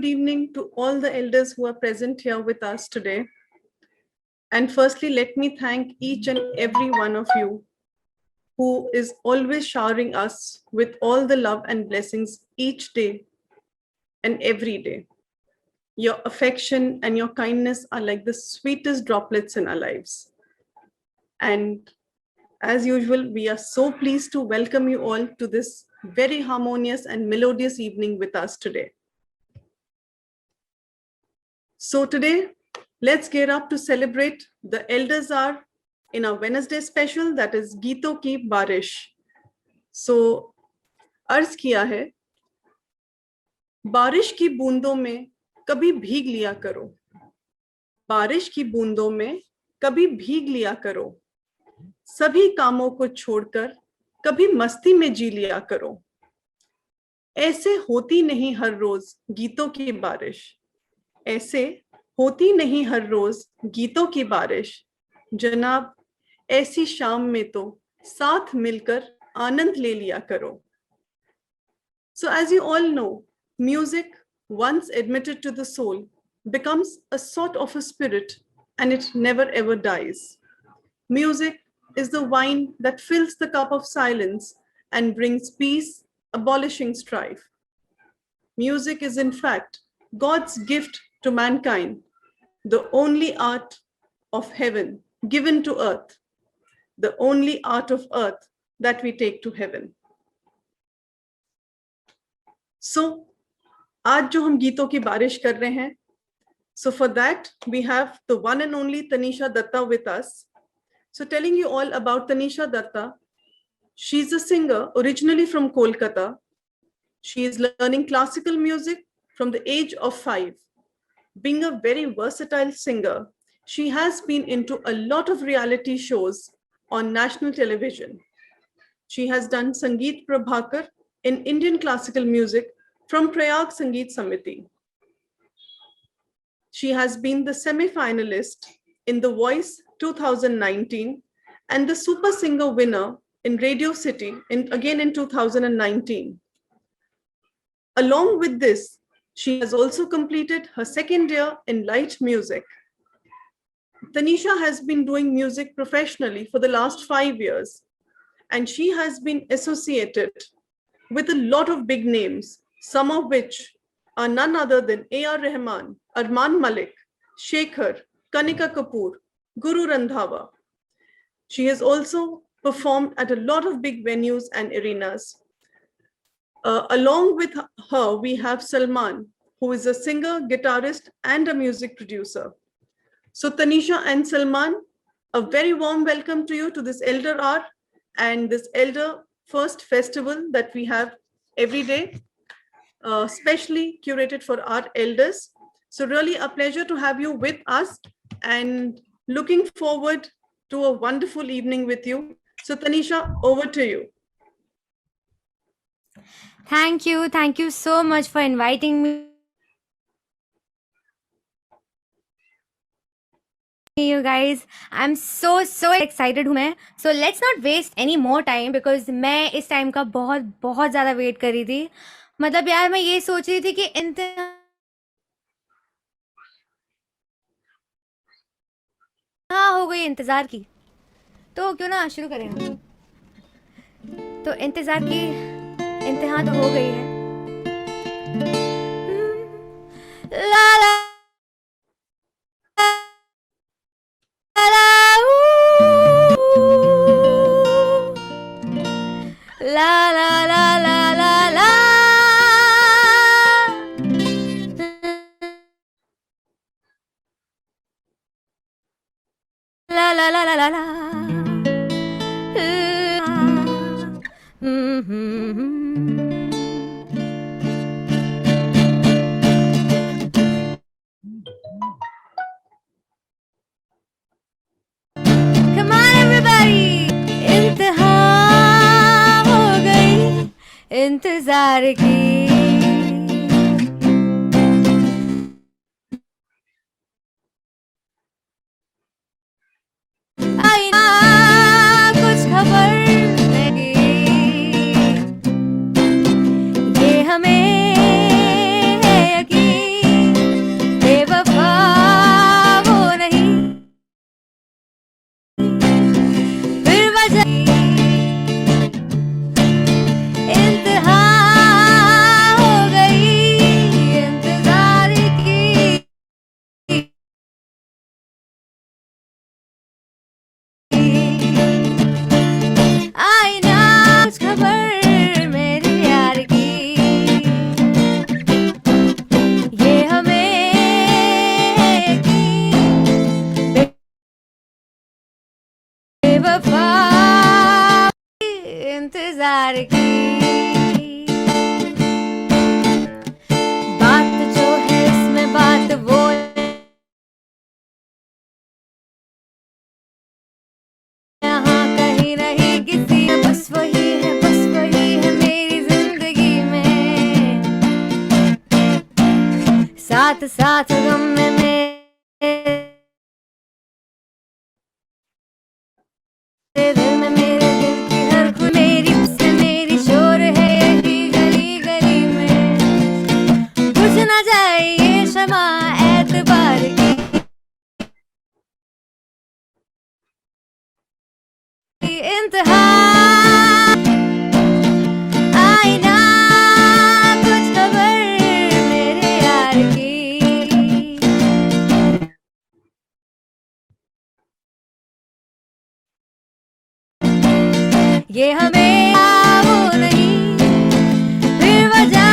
good evening to all the elders who are present here with us today. And firstly, let me thank each and every one of you who is always showering us with all the love and blessings each day and every day. Your affection and your kindness are like the sweetest droplets in our lives. And as usual, we are so pleased to welcome you all to this very harmonious and melodious evening with us today. So today, let's get up to celebrate the Elders Hour in our Wednesday special, that is Geeton Ki Barish. So, अर्ज किया है, बारिश की बूंदों में कभी भीग लिया करो, बारिश की बूंदों में कभी भीग लिया करो, सभी कामों को छोड़कर कभी मस्ती में जी लिया करो। ऐसे होती नहीं हर रोज गीतों की बारिश, ऐसे होती नहीं हर रोज गीतों की बारिश। जनाब, ऐसी शाम में तो साथ मिलकर आनंद ले लिया करो। So as you all know, music, once admitted to the soul, becomes a sort of a spirit and it never ever dies. Music is the wine that fills the cup of silence and brings peace, abolishing strife. Music is in fact God's gift to mankind, the only art of heaven given to earth, the only art of earth that we take to heaven. So, आज जो हम गीतों की बारिश कर रहे हैं, so for that we have the one and only Tanisha Datta with us. So telling you all about Tanisha Datta, she's a singer originally from Kolkata. She is learning classical music from the age of 5. Being a very versatile singer, she has been into a lot of reality shows on national television. She has done Sangeet Prabhakar in Indian classical music from Prayag Sangeet Samiti. She has been the semi-finalist in The Voice 2019 and the Super Singer winner in Radio City again in 2019. Along with this, she has also completed her second year in light music. Tanisha has been doing music professionally for the last 5 years, and she has been associated with a lot of big names, some of which are none other than A.R. Rahman, Arman Malik, Shekhar, Kanika Kapoor, Guru Randhawa. She has also performed at a lot of big venues and arenas. Along with her, we have Salman, who is a singer, guitarist, and a music producer. So Tanisha and Salman, a very warm welcome to you to this Elder Hour and this Elder First Festival that we have every day, specially curated for our elders. So really a pleasure to have you with us and looking forward to a wonderful evening with you. So Tanisha, over to you. Thank you so much for inviting me. You guys, I'm so excited हूँ मैं. So let's not waste any more time because मैं इस time का बहुत ज़्यादा wait कर रही थी. मतलब यार मैं ये सोच रही थी कि हाँ हो गई इंतज़ार की, तो क्यों ना शुरू करें हम. तो इंतज़ार की इंतहा तो हो गई है. ला ला La la la la la la. La la la la la la. Come on everybody. इंतहा हो गई इंतजार की. आई ना कुछ खबर नहीं, ये हमें है यकीन. इंतजार की। बात जो है इसमें बात वो यहाँ कहीं नहीं किसी है, बस वही है मेरी जिंदगी में, साथ साथ गम में मेरे दिल में, मेरे दिल की हर खुशी मेरी से मेरी शोर है यही गली गली में, बुझ ना जाए ये शमा एतबार की इंतहा, आई ना कुछ खबर मेरे यार की। ये हमें वो नहीं, फिर वजह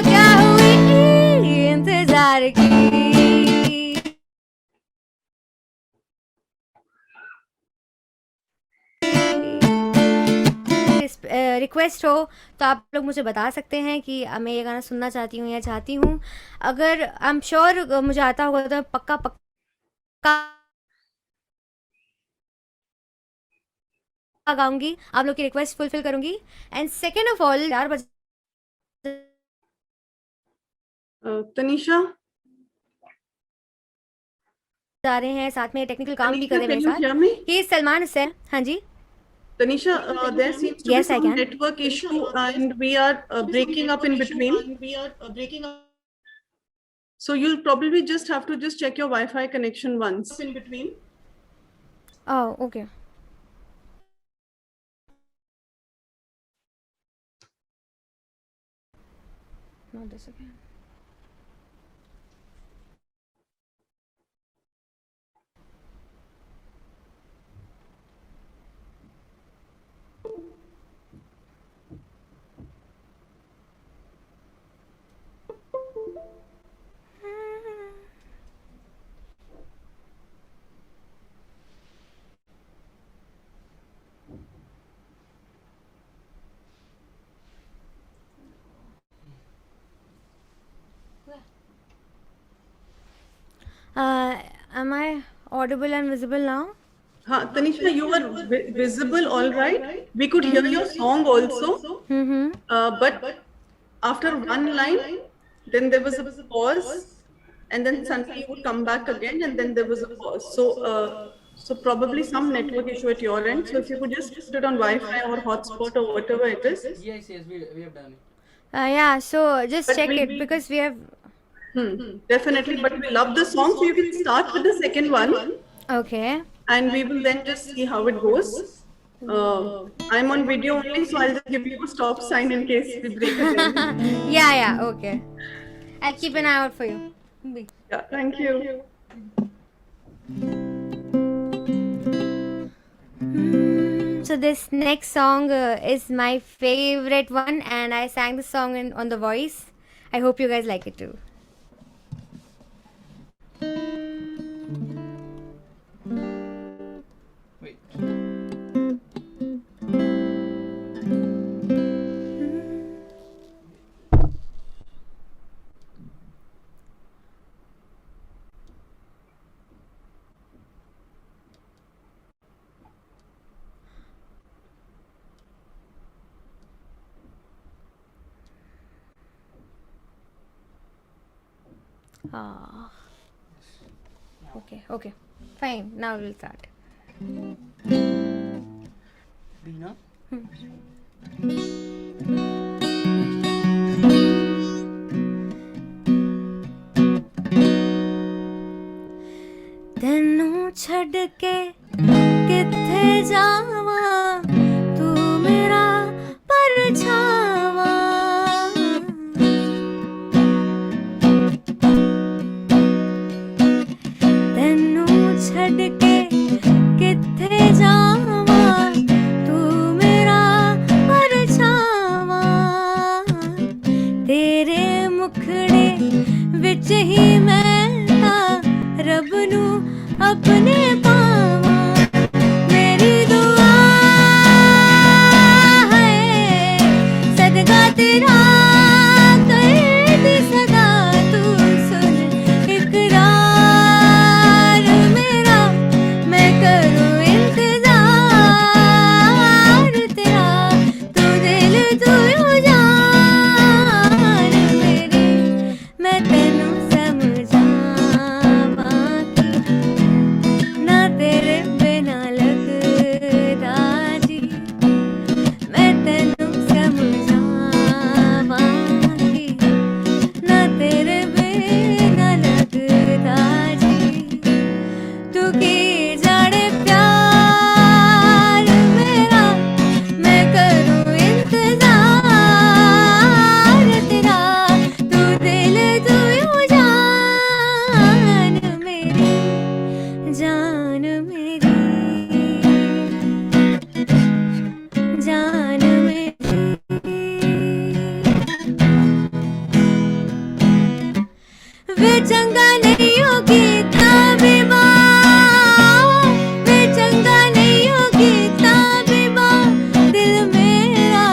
क्या हुई इंतजार की। रिक्वेस्ट हो तो आप लोग मुझे बता सकते हैं कि मैं ये गाना सुनना चाहती हूँ या चाहती हूँ। अगर आई एम श्योर मुझे आता होगा तो पक्का पक्का गाऊंगी, आप लोग की रिक्वेस्ट फुलफिल करूंगी। एंड सेकेंड ऑफ ऑल 4 बजे तनिषा, जा रहे हैं, साथ में टेक्निकल काम भी कर रहे हैं can मेरे you hear साथ। me? ही सलमान हुसैन। हाँ जी, Tanisha, there seems to be Yes, I some can. network issue and we are breaking up in between. So you'll probably just have to just check your Wi-Fi connection once. In between. Oh okay. Not this again. Am I audible and visible now? Tanisha, you were visible, all right. We could hear your song also, but after one line, then there was a pause, and then suddenly you would come back again, and then there was a pause. So probably some network issue at your end. So if you could just put it on Wi-Fi or hotspot or whatever it is. Yes, we have done it. Yeah, so just But check we- it because we have. Definitely, but we love the song, so you can start with the second one, Okay. and we will then just see how it goes. I'm on video only, so I'll just give you a stop sign in case we break again. Yeah, okay. I'll keep an eye out for you. Yeah, thank you. So this next song is my favorite one, and I sang the song on The Voice. I hope you guys like it too. Wait. Ah. Okay. Fine. Now we'll start. Dina? ਤੈਨੂੰ ਛੱਡ ਕੇ ਕਿੱਥੇ ਜਾਵਾਂ, ਤੂੰ ਮੇਰਾ ਪਰਛਾਵਾਂ। ਤੈਨੂੰ ਛੱਡ ਕੇ ਕਿੱਥੇ ਜਾਵਾਂ, ਤੂੰ ਮੇਰਾ ਪਰਛਾਵਾਂ। ਤੇਰੇ ਮੁਖੜੇ ਵਿੱਚ ਹੀ ਮੈਂ ਤਾਂ ਰੱਬ ਨੂੰ ਆਪਣੇ ਪਾਵਾਂ। ਮੇਰੀ ਦੁਆ मैं चंगा नहीं होगी इतना बीमार, मैं चंगा नहीं होगी इतना बीमार, दिल मेरा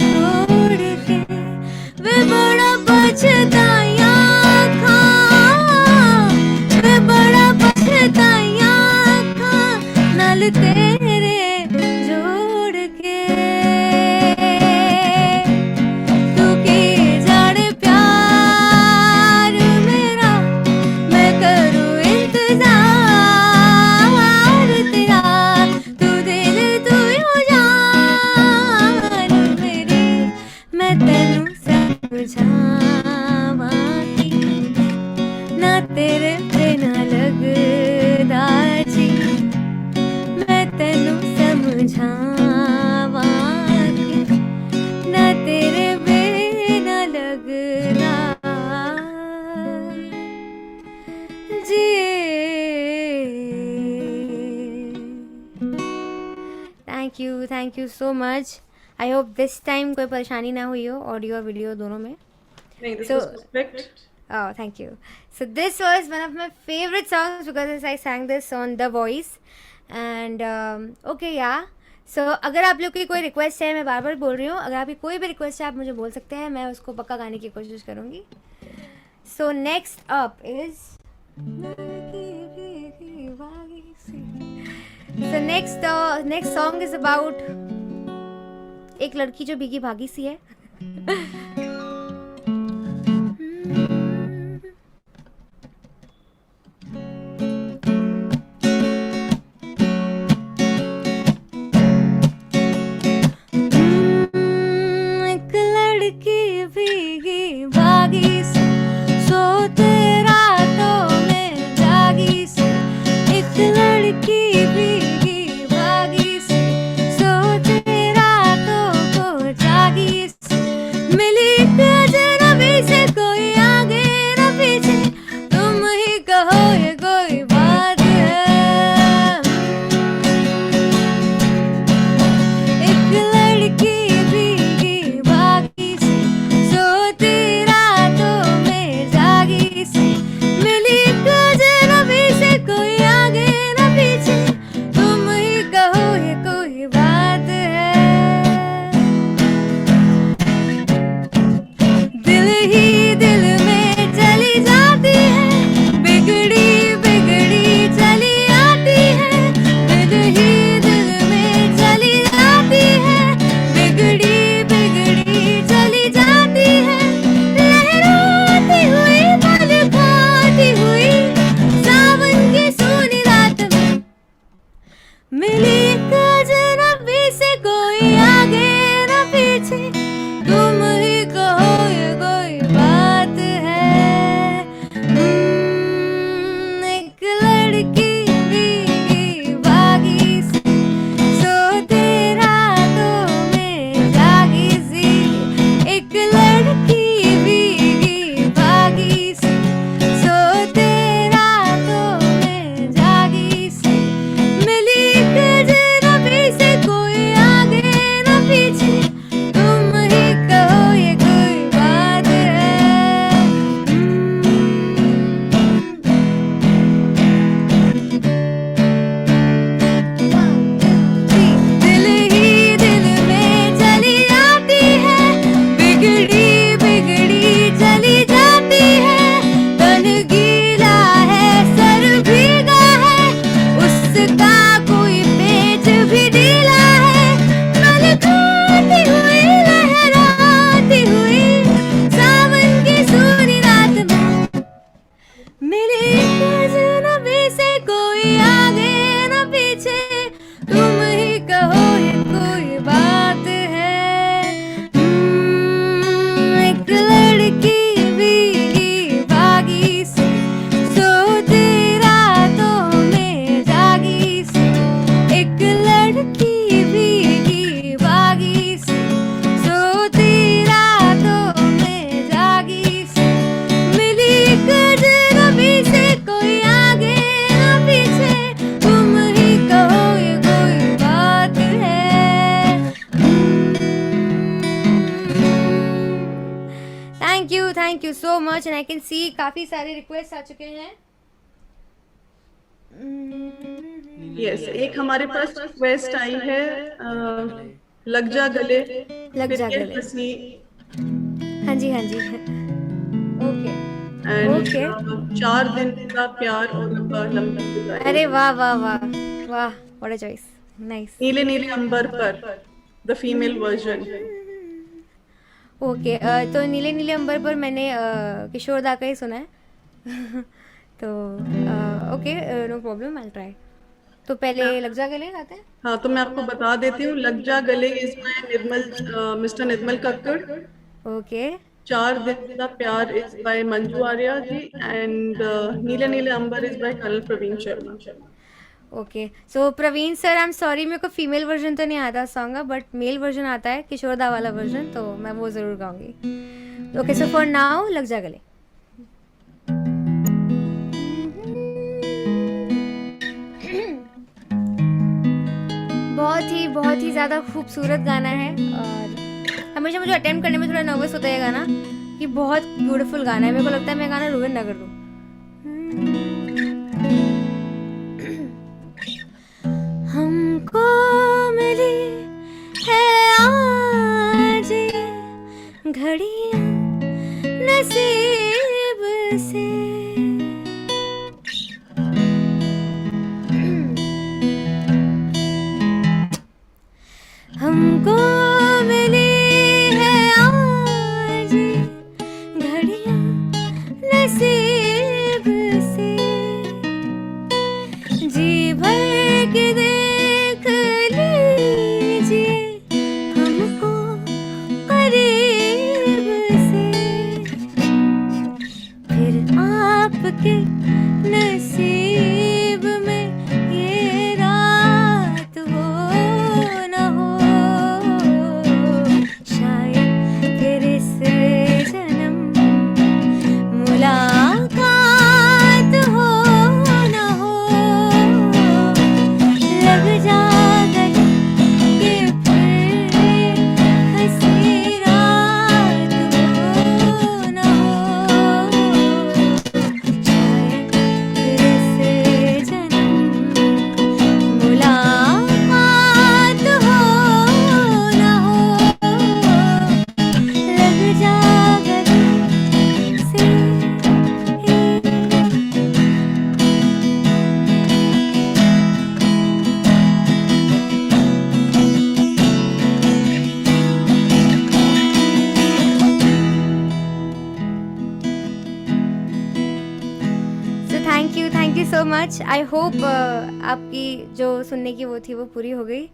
तोड़ के वे बड़ा पछताया खा, वे बड़ा पछताया खा नाल तेरे जोड़ के। तू की जाने प्यार मेरा, मैं करूँ इंतजार तेरा, तू दिल तू यो जान मेरी, मैं तेनू समझावांगी ना तेरे बिना लगदा जी, मैं तेनू समझावांगी ना तेरे बिना लगदा जी। Thank you so much. I hope this time कोई परेशानी ना हुई हो ऑडियो और वीडियो दोनों में। नहीं, this So- was perfect. Oh, thank you. So this was one of my favorite songs because I sang this on The Voice. And okay, yeah. So अगर आप लोग की कोई रिक्वेस्ट है, मैं बार बार बोल रही हूँ, अगर आपकी कोई भी रिक्वेस्ट है आप मुझे बोल सकते हैं, मैं उसको पक्का गाने की कोशिश करूँगी। So next up is so next song is about एक लड़की जो भीगी भागी सी है। एक लड़की भीगी भागी सी, सोते रातों में जागी सी, एक लड़की भीगी भागी सी, सोते रातों को जागी सी, मिली you so much and I can see काफ़ी सारे रिक्वेस्ट आ चुके हैं. यस, एक हमारे पास रिक्वेस्ट आई है, लग जा गले, लग जा फिर ये गले. हंसी, हाँ जी हाँ जी. ओके. And Okay. 4 दिन का प्यार और लंबी जुदाई. अरे वाह वाह वाह वाह, व्हाट अ चॉइस. नाइस. नीले नीले अंबर पर, द फीमेल वर्जन. ओके. तो नीले नीले अंबर पर मैंने किशोर दा का ही सुना है. तो okay, no problem, I try. तो पहले लग जा गले गाते हैं. हाँ, तो मैं आपको बता देती हूँ, लग जा गले is by mister Nirmal Kakkar. Okay. 4 दिन का प्यार is by Manju Arya ji, and नीले नीले अंबर is by colonel Praveen Sharma. Okay. So Praveen sir, I am sorry, मेरे को फीमेल वर्जन तो नहीं आता सॉन्ग का, बट मेल वर्जन आता है, किशोर दा वाला वर्जन, तो मैं वो ज़रूर गाऊंगी. ओके, सो फॉर नाउ लग जा गले. बहुत ही ज़्यादा खूबसूरत गाना है और हमेशा मुझे अटेम्प्ट करने में थोड़ा नर्वस होता है ये गाना, कि बहुत ब्यूटीफुल गाना है. मेरे को लगता है मैं गाना रुइन ना कर दूँ. हमको मिली है आज घड़ियाँ नसीब से, हमको मिली है आज घड़ियाँ नसीब से, जी भर के देख लीजिए हमको करीब से, फिर आपके नसीब में ये रात हो न हो, शायद फिर इस जन्म मुलाकात हो न हो. लग जा गले कि फिर हंसी रात हो न हो, शायद फिर इस जन्म मुलाकात हो न हो. लग जा गले से. सो thank you so much. I hope आपकी जो सुनने की वो थी वो पूरी हो गई.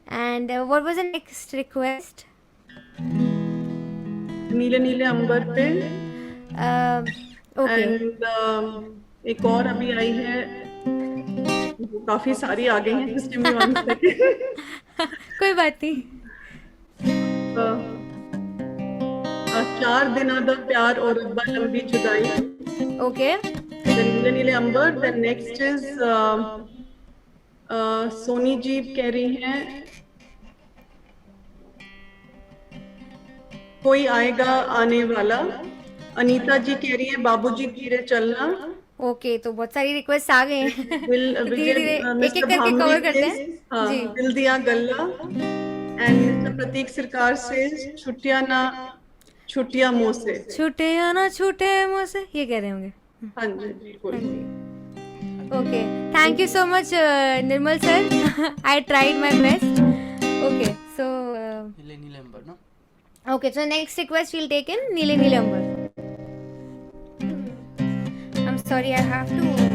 And what was the next request? नीले नीले अंबर पे, ओके. एंड एक और अभी आई है, काफी सारी आ गई हैं, just give me 1 second. कोई बात नहीं. 4 दिन दा प्यार और अब्बा लंबी जुदाई. ओके. Then नीले नीले अंबर. Then next is Soni ji कह रही हैं, कोई आएगा आने वाला. अनीता जी कह रही है, बाबूजी धीरे चलना. ओके, तो बहुत सारी रिक्वेस्ट आ गए हैं. धीरे धीरे एक एक मिस्टर करके भामरी कवर करते says, हैं. हाँ, जी. दिल दिया गल्ला. एंड मिस्टर प्रतीक सरकार से छुट्टियां मुंह से. छूटे या ना छूटे मुझसे, ये कह रहे होंगे. हाँ जी, बिल्कुल. Okay, thank you so much Nirmal sir. I tried my best. Okay, so नीले नीले अंबर ना. okay, so next request we'll take in Neele Neele Ambar. I'm sorry, I have to.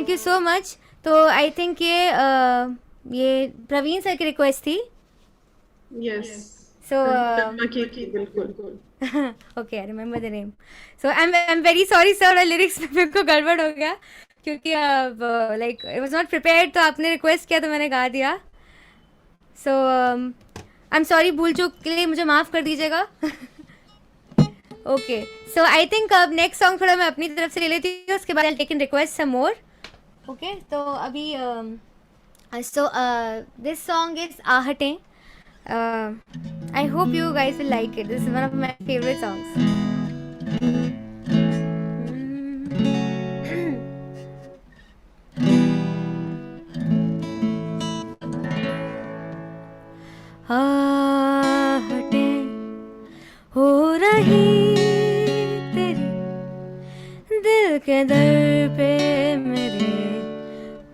Thank you so much. तो I think ये Praveen sir की request थी. Yes. So Sharma की थी, बिल्कुल. okay, I remember the name. So I'm very sorry sir, और lyrics में मेरे को गड़बड़ हो गया क्योंकि like I was not prepared, तो आपने रिक्वेस्ट किया तो मैंने गा दिया. So I'm sorry, भूल चूक के लिए मुझे माफ़ कर दीजिएगा. Okay, so I think अब नेक्स्ट सॉन्ग थोड़ा मैं अपनी तरफ से ले लेती हूँ, उसके बाद I'll take in request some more. Okay, तो अभी so this song is आहटें. I hope you guys will like it. This is one of my favorite songs. आहटें हो रही तेरी दिल के दर पे मेरे,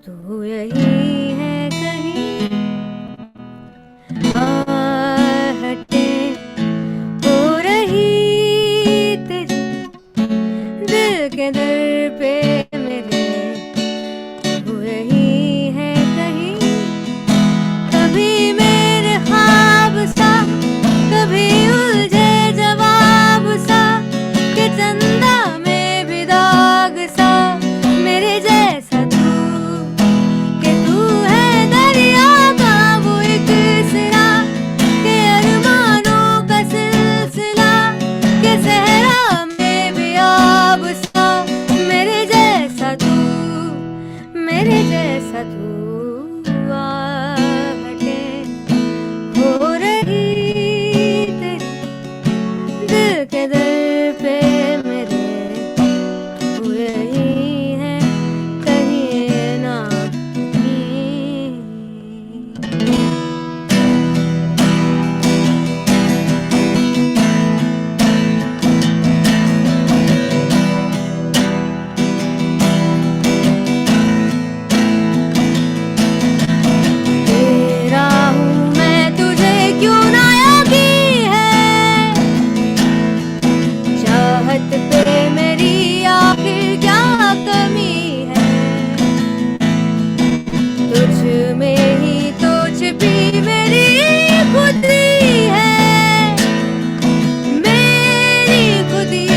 तू यही है कहीं. आहटें हो रही तेरी दिल के दर पे मेरे, तू यही है कहीं. कभी मेरे ख्वाब सा, कभी उलझे जवाब सा, कि चंदा में भी दाग सा. मेरे जैसा तू, कि तू है दरिया का वो एक सिरा, के अरमानों का सिलसिला, के सहरा में भी आब सा. मेरे जैसा तू, मेरे जैसा तू. आहटें हो रही तेरी दिल के दर पे मेरे, तू यही है कहीं ना कहीं. तेरा हूँ मैं, तुझे क्यों ना यकीन है, चाहत पे मेरी आखिर क्या कमी है. तुझ में ही तो छिपी मेरी खुदी है, मेरी खुदी.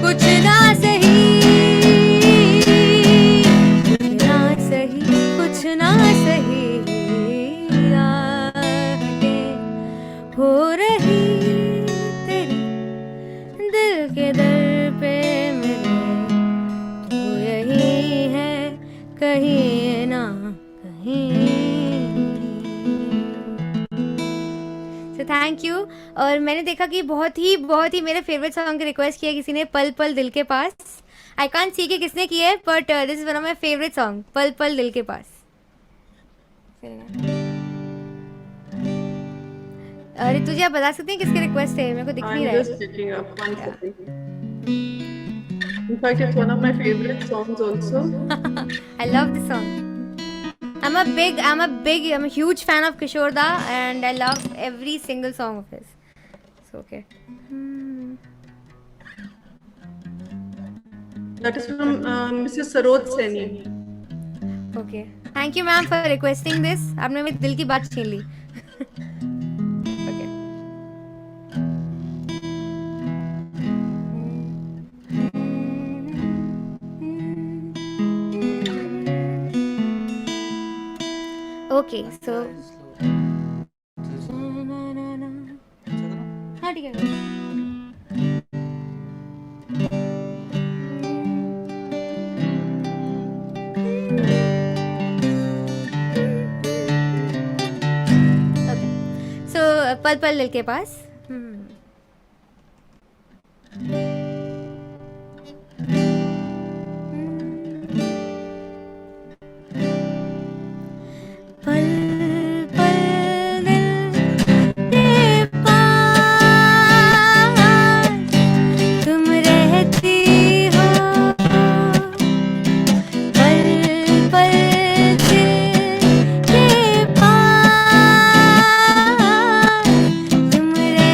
कुछ ना सही, कुछ ना सही, कुछ ना सही. आहटें हो रही तेरी दिल के दर पे मेरे, तू यही है कहीं ना कहीं. So thank you. और मैंने देखा कि बहुत ही मेरे फेवरेट सॉन्ग की रिक्वेस्ट किया किसी ने, पल पल दिल के पास. आई कांट सी कि किसने की है, but this is one of my favourite song, पल पल दिल के पास. अरे तुझे आप बता सकते हैं किसकी रिक्वेस्ट है, मेरे को दिख नहीं I'm रहा just checking up. One second. In fact, it's one of my favorite songs also. है. I love this song. I'm a huge fan of Kishore Da, and I love every single song of his. So okay. That is from Mrs. Saroj Saini. Okay. Thank you, ma'am, for requesting this. आपने मेरे दिल की बात छीन ली. Okay. Okay, so हाँ ठीक है. Okay. So पल पल दिल के पास. पल पल दिल के पास तुम रहती हो, पल पल दिल के पास तुम रहती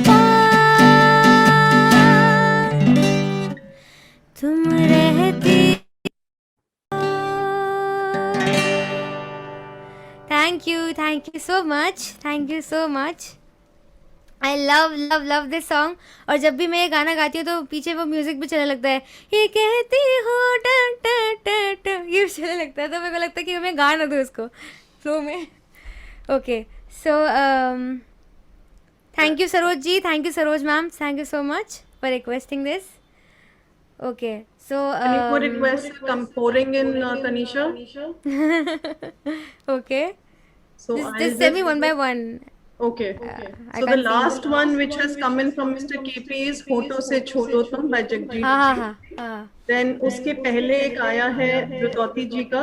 पास तुम रहती। Thank you so much. I love this song. और जब भी मैं ये गाना गाती हूँ तो पीछे वो म्यूजिक भी चलने लगता है, ये कहती हो ट ट ट ट, ये भी चलने लगता है, तो मेरे को लगता है कि मैं गा ना दूँ उसको फ्लो में। Okay, so thank you Saroj ji, thank you Saroj ma'am, thank you so much for requesting this. Okay, so Any more requests come pouring in, Tanisha? okay, So just I'll send me just one by one. okay. I So the can't last one which has come in from Mr. KP is "Hoto Se Cholo Tum" by Jagjit हाँ Ji. हाँ, Then उसके पहले एक आया है रुतौती जी का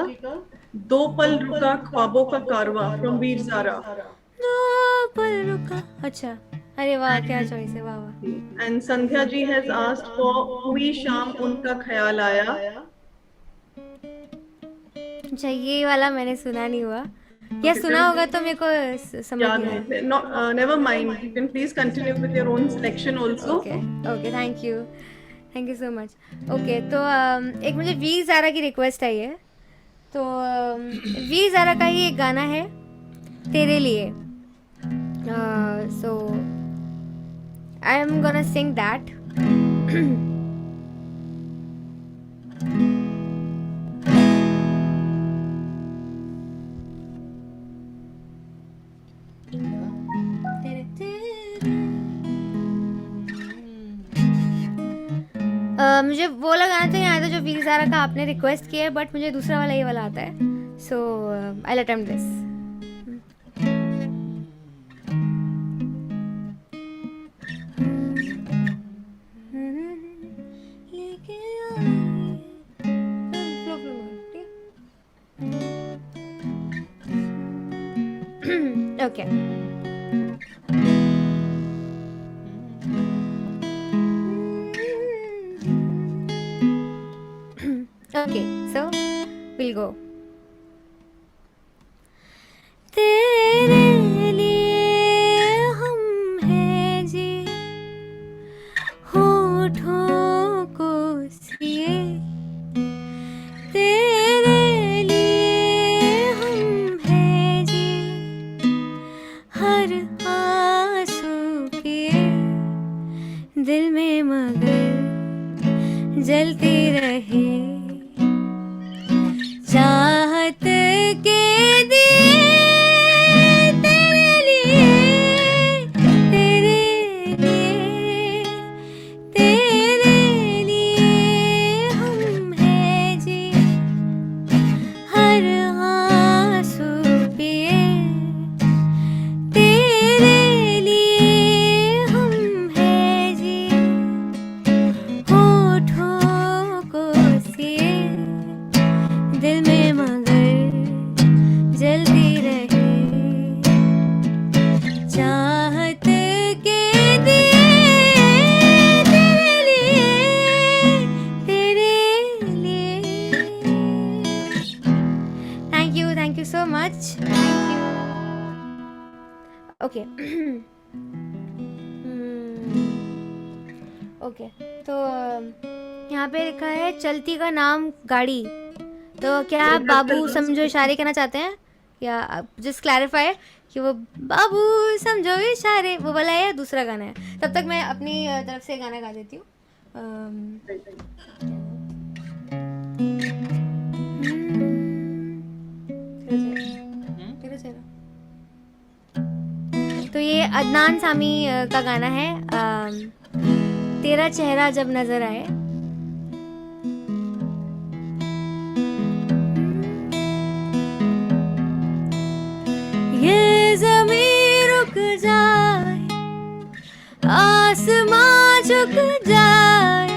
"दो पल रुका ख्वाबों का कारवां" from वीर ज़ारा. दो पल रुका, अच्छा, अरे वाह क्या चॉइस है, वाह वाह। And Sandhya ji has asked for "हुई शाम उनका ख्याल आया." अच्छा, ये वाला मैंने सुना नहीं हुआ, या सुना होगा तो मेरे को समझ याद नहीं आया। नहीं. No, never mind. You can please continue with your own selection also. Okay, thank you so much. Okay, तो एक मुझे वी ज़ारा की रिक्वेस्ट आई है, तो वी ज़ारा का ही एक गाना है तेरे लिए, so I am gonna sing that. मुझे वो वाला गाना तो नहीं आता जो वीर ज़ारा का आपने रिक्वेस्ट किया है, बट मुझे दूसरा वाला ये वाला आता है, so I will attempt this. Okay, okay, so we'll go. तेरे लिए हम हैं जी होठों को सिए, तेरे लिए हम हैं जी हर आंसू किए, दिल में मगर जलती रहे चाहत के दिए, तेरे लिए, तेरे लिए, तेरे लिए हम हैं जी हर आंसू पिए, तेरे लिए हम हैं जी होठों को सिए, दिल में मगर जलती रहे चाहत के दिए, तेरे लिए, तेरे लिए। Thank you so much, thank you. Okay, okay, तो यहाँ पे लिखा है चलती का नाम गाड़ी, तो क्या आप बाबू समझो इशारे कहना चाहते हैं, या जस्ट क्लैरिफाई कि वो बाबू समझो इशारे वो वाला है या दूसरा गाना है? तब तक मैं अपनी तरफ से गाना गा देती हूँ। तो ये अदनान सामी का गाना है, तेरा चेहरा जब नजर आए। ये ज़मीं रुक जाए, आसमां झुक जाए,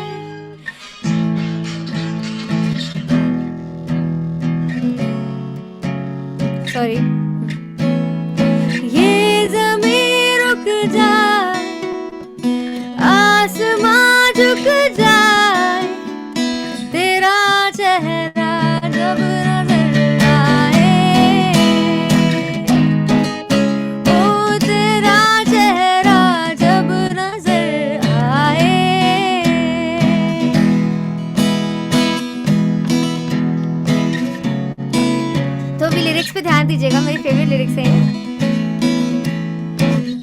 सॉरी, ये ज़मीं रुक जाए, आसमां झुक जाए, तेरा चेहरा जब नजर आए, ओ तेरा चेहरा जब लिरिक्स हैं।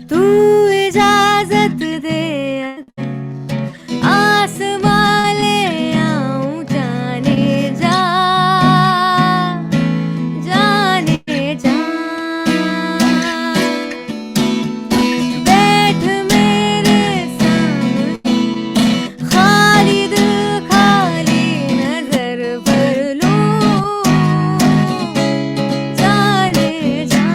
तू इजाजत दे आसमां ले आऊं जाने जा, जाने जा। बैठ मेरे सामने खाली दिल खाली नजर भर लूं, जाने जा।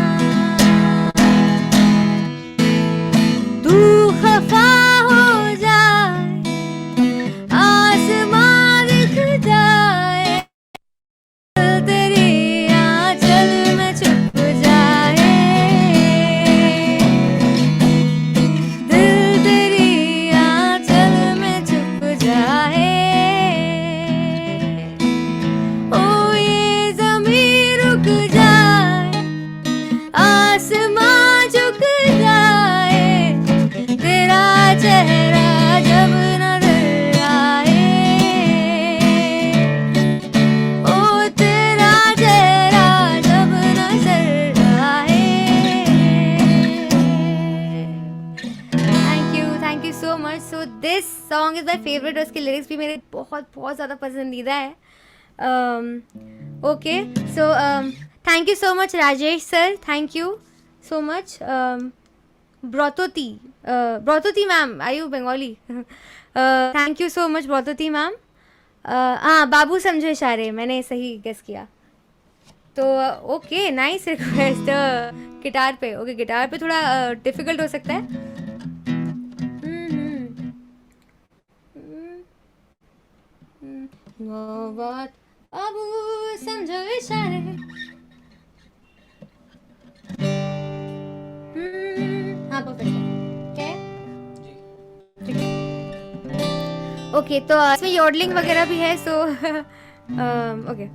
तू खफा हो जाए आसमां दिख जाए, तेरी आंचल में छुप जाए, दिल तेरी आंचल में छुप जाए। ओ ये ज़मीं रुक जाए आसमां झुक जाए, तेरा चेहरा जब नजर आए, ओ तेरा चेहरा जब नजर आए। Thank you so much. So this song is my favourite, और उसके लिरिक्स भी मेरे बहुत बहुत ज़्यादा पसंदीदा है। Okay, so thank you so much Rajesh sir, thank you so much. Bratoti, Bratoti ma'am, I you Bengali? Thank you so much Bratoti ma'am. हाँ, बाबू समझो इशारे, मैंने सही गेस किया। तो ओके, नाइस रिक्वेस्ट। गिटार पे, ओके, गिटार पे थोड़ा डिफिकल्ट हो सकता है। वो बात बाबू समझो इशारे। हाँ, परफेक्ट है। ठीक है, ओके, तो इसमें यॉडलिंग वगैरह भी है, सो ओके।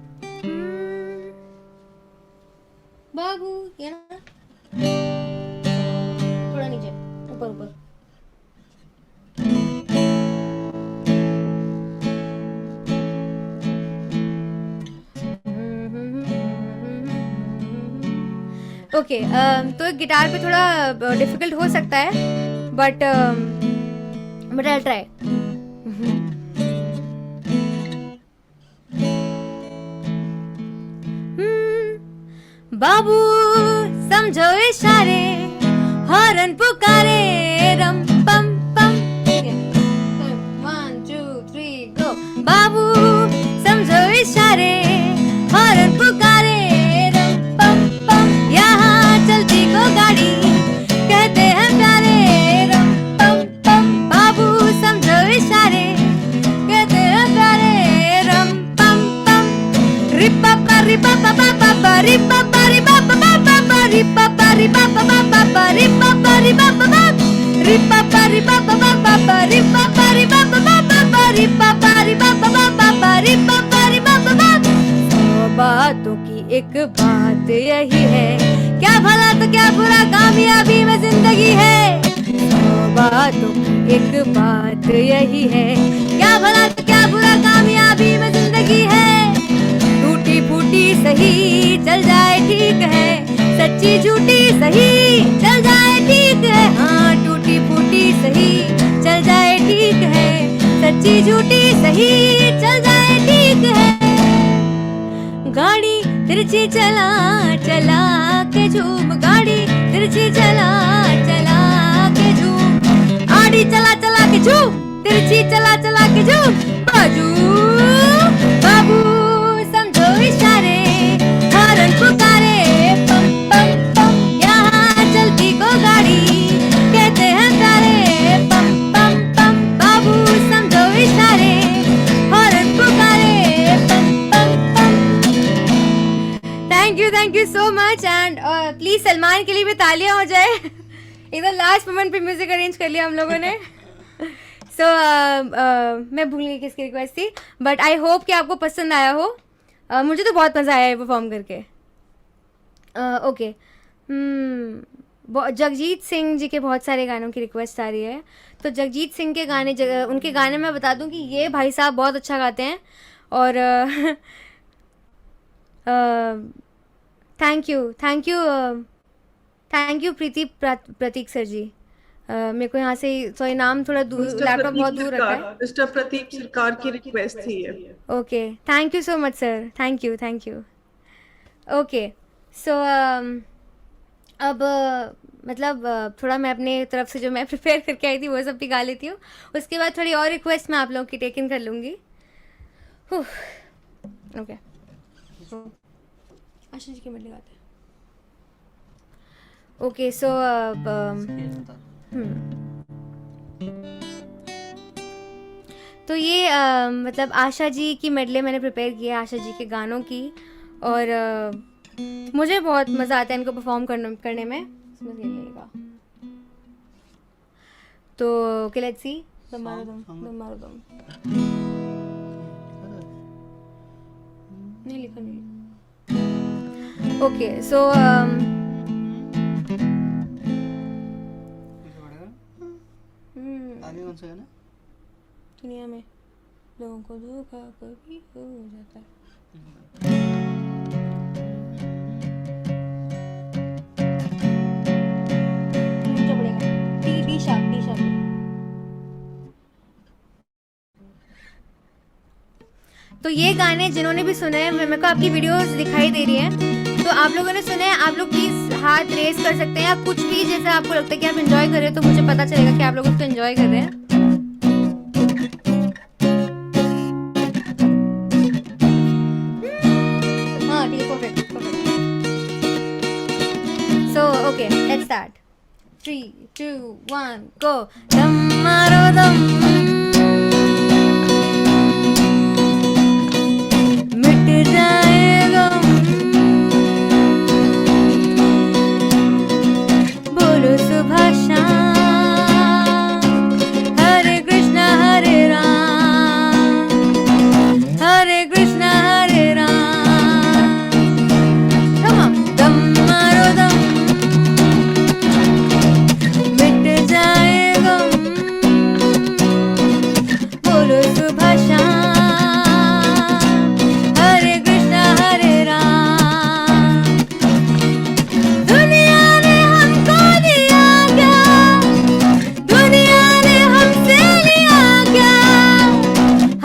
बाबू ये ना थोड़ा नीचे, ऊपर ऊपर। ओके, तो गिटार पे थोड़ा डिफिकल्ट हो सकता है, बट आई ट्राई। बाबू समझो इशारे, हॉर्न पुकारे, रम पम पम। 1 2 3 गो। बाबू समझो इशारे, हॉर्न पुकारे, रम पम पम। यहाँ चलती को गाड़ी कहते हैं प्यारे, रम पम पम। बाबू समझो इशारे, कहते हैं प्यारे, रम पम पम। रिपा पा रिपा पा पा पा पा, रिपा पा रिपा पा पा पा पा, रिपा पा रिपा पा पा पा पा, रिपा पा रिपा पा पा, रिपा पा रिपा पा पा पा पा, रिपा पा रिपा पा पा पा पा, रिपा पा रिपा पा पा पा पा, रिपा पा रिपा पा पा। सौ बातों की एक बात यही है, क्या भला तो क्या बुरा कामयाबी में जिंदगी है। सौ बातों की एक बात यही है, क्या भला तो क्या बुरा कामयाबी में जिंदगी है। टूटी फूटी सही चल जाए ठीक है, सच्ची झूठी सही चल जाए ठीक है। हाँ, टूटी फूटी सही चल जाए ठीक है, सच्ची झूठी सही चल जाए ठीक है। गाड़ी तिरछी चला चला के झूम, गाड़ी तिरछी चला चला के झूम। आड़ी चला चला के झूम, तिरछी चला चला के झूम। बाजू बाबू समझो इशारे, हॉर्न पुकारे, पम पम पम। यहाँ चलती को गाड़ी कहते हैं प्यारे, पम पम पम। बाबू समझो इशारे, हॉर्न पुकारे, पम पम पम। Thank you so much. And please Salman के लिए भी तालियां हो जाए। एकदम लास्ट मोमेंट पे म्यूजिक अरेंज कर लिया हम लोगों ने। सो मैं भूल गई किसकी रिक्वेस्ट थी, बट आई होप कि आपको पसंद आया हो। मुझे तो बहुत मज़ा आया है परफॉर्म करके। ओके, जगजीत सिंह जी के बहुत सारे गानों की रिक्वेस्ट आ रही है, तो जगजीत सिंह के गाने उनके गाने मैं बता दूं कि ये भाई साहब बहुत अच्छा गाते हैं। और thank you thank you Preeti Prateek sir ji. मेरे को यहाँ से सॉरी नाम थोड़ा दूर, लैपटॉप बहुत दूर रखा है। मिस्टर प्रतीक सरकार की रिक्वेस्ट थी ये। Okay thank you so much sir, thank you. Okay so अब मतलब थोड़ा मैं अपने तरफ से जो मैं प्रिपेयर करके आई थी वो सब भी गा लेती हूँ, उसके बाद थोड़ी और रिक्वेस्ट मैं आप लोगों की टेक इन कर लूँगी। ओके आशीष जी की मत लगाते हैं। ओके सो तो ये मतलब आशा जी की मेडले मैंने प्रिपेयर की है, आशा जी के गानों की, और मुझे बहुत मज़ा आता है इनको परफॉर्म करने में। समझ गइएगा। तो ओके लेट्स सी, दम मारो दम नहीं लिखा नहीं। ओके सो आगे कौन सा गाना? दुनिया में लोगों को धोखा कभी हो जाता है। ऊंचा पड़ेगा। D sharp. तो ये गाने जिन्होंने भी सुने हैं, मेरे को आपकी वीडियोस दिखाई दे रही हैं, तो आप लोगों ने सुने हैं, आप लोग प्लीज हाथ रेस कर सकते हैं या कुछ भी जैसे आपको लगता है कि आप एंजॉय कर रहे हो, तो मुझे पता चलेगा कि आप लोग उसको एंजॉय कर रहे हैं। हाँ ठीक है, perfect. So okay let's start. 3 2 1 गो। दम मारो दम, मिट जाएगा, बोलो सुबह शाम, हरे कृष्णा हरे राम, हरे कृष्णा हरे राम। Come on. दम मारो दम, मिट जाएगा, बोलो सुबह शाम, हरे कृष्णा हरे राम। दुनिया ने हमको दिया क्या, दुनिया ने हमसे लिया क्या,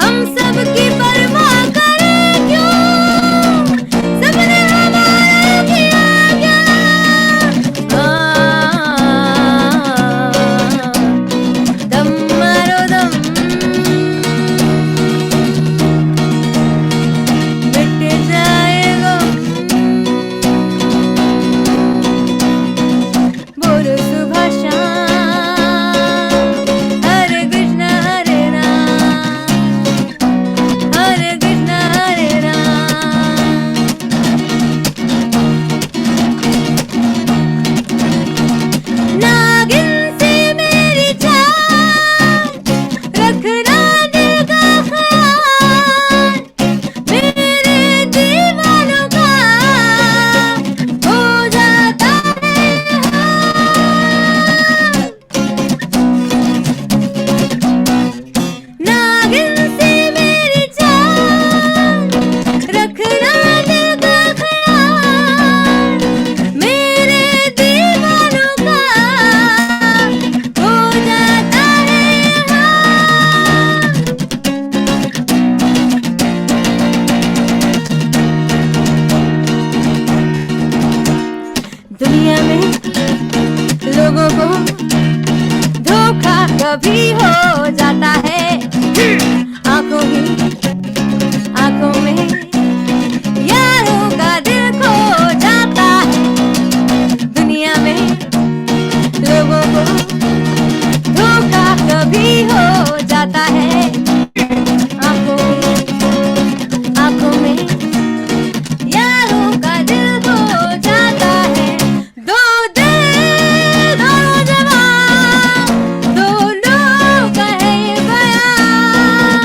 हम सबकी परवाह करें क्यों, सबने हमारा किया क्या। दम मारो दम, मिट जाएगा, बोलो सुबह शाम, हरे कृष्णा हरे राम, हरे कृष्णा हरे राम। नागिन से मेरी जान, रखना दिल का ख्याल, मेरे दीवानों का हो जाता है हाल। नागिन से मेरी जान, रखना दिल का ख्याल, मेरे दीवानों का हो जाता है हाल। दुनिया में लोगों को धोखा कभी हो जाता है, आंखों में यारों का दिल खो जाता है। दुनिया में लोगों को धोखा कभी हो जाता है, आंखों में यारों का दिल खो जाता है। दो दिल दोनों जवान, दोनों का है बयान,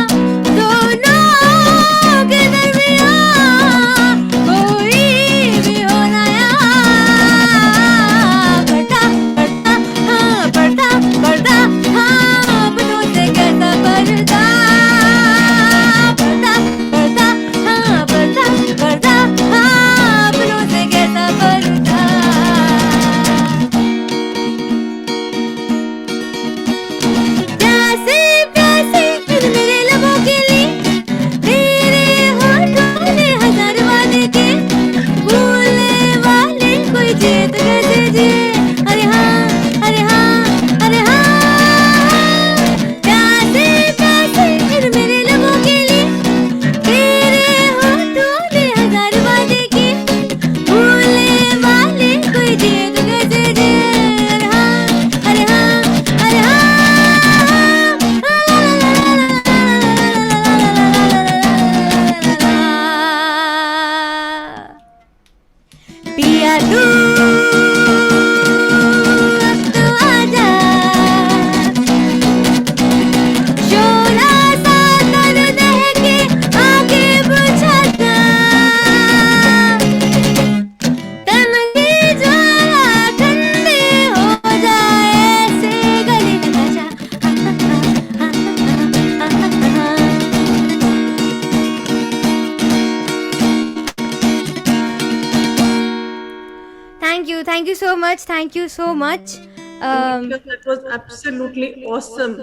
much. Thank you so much. That was absolutely awesome.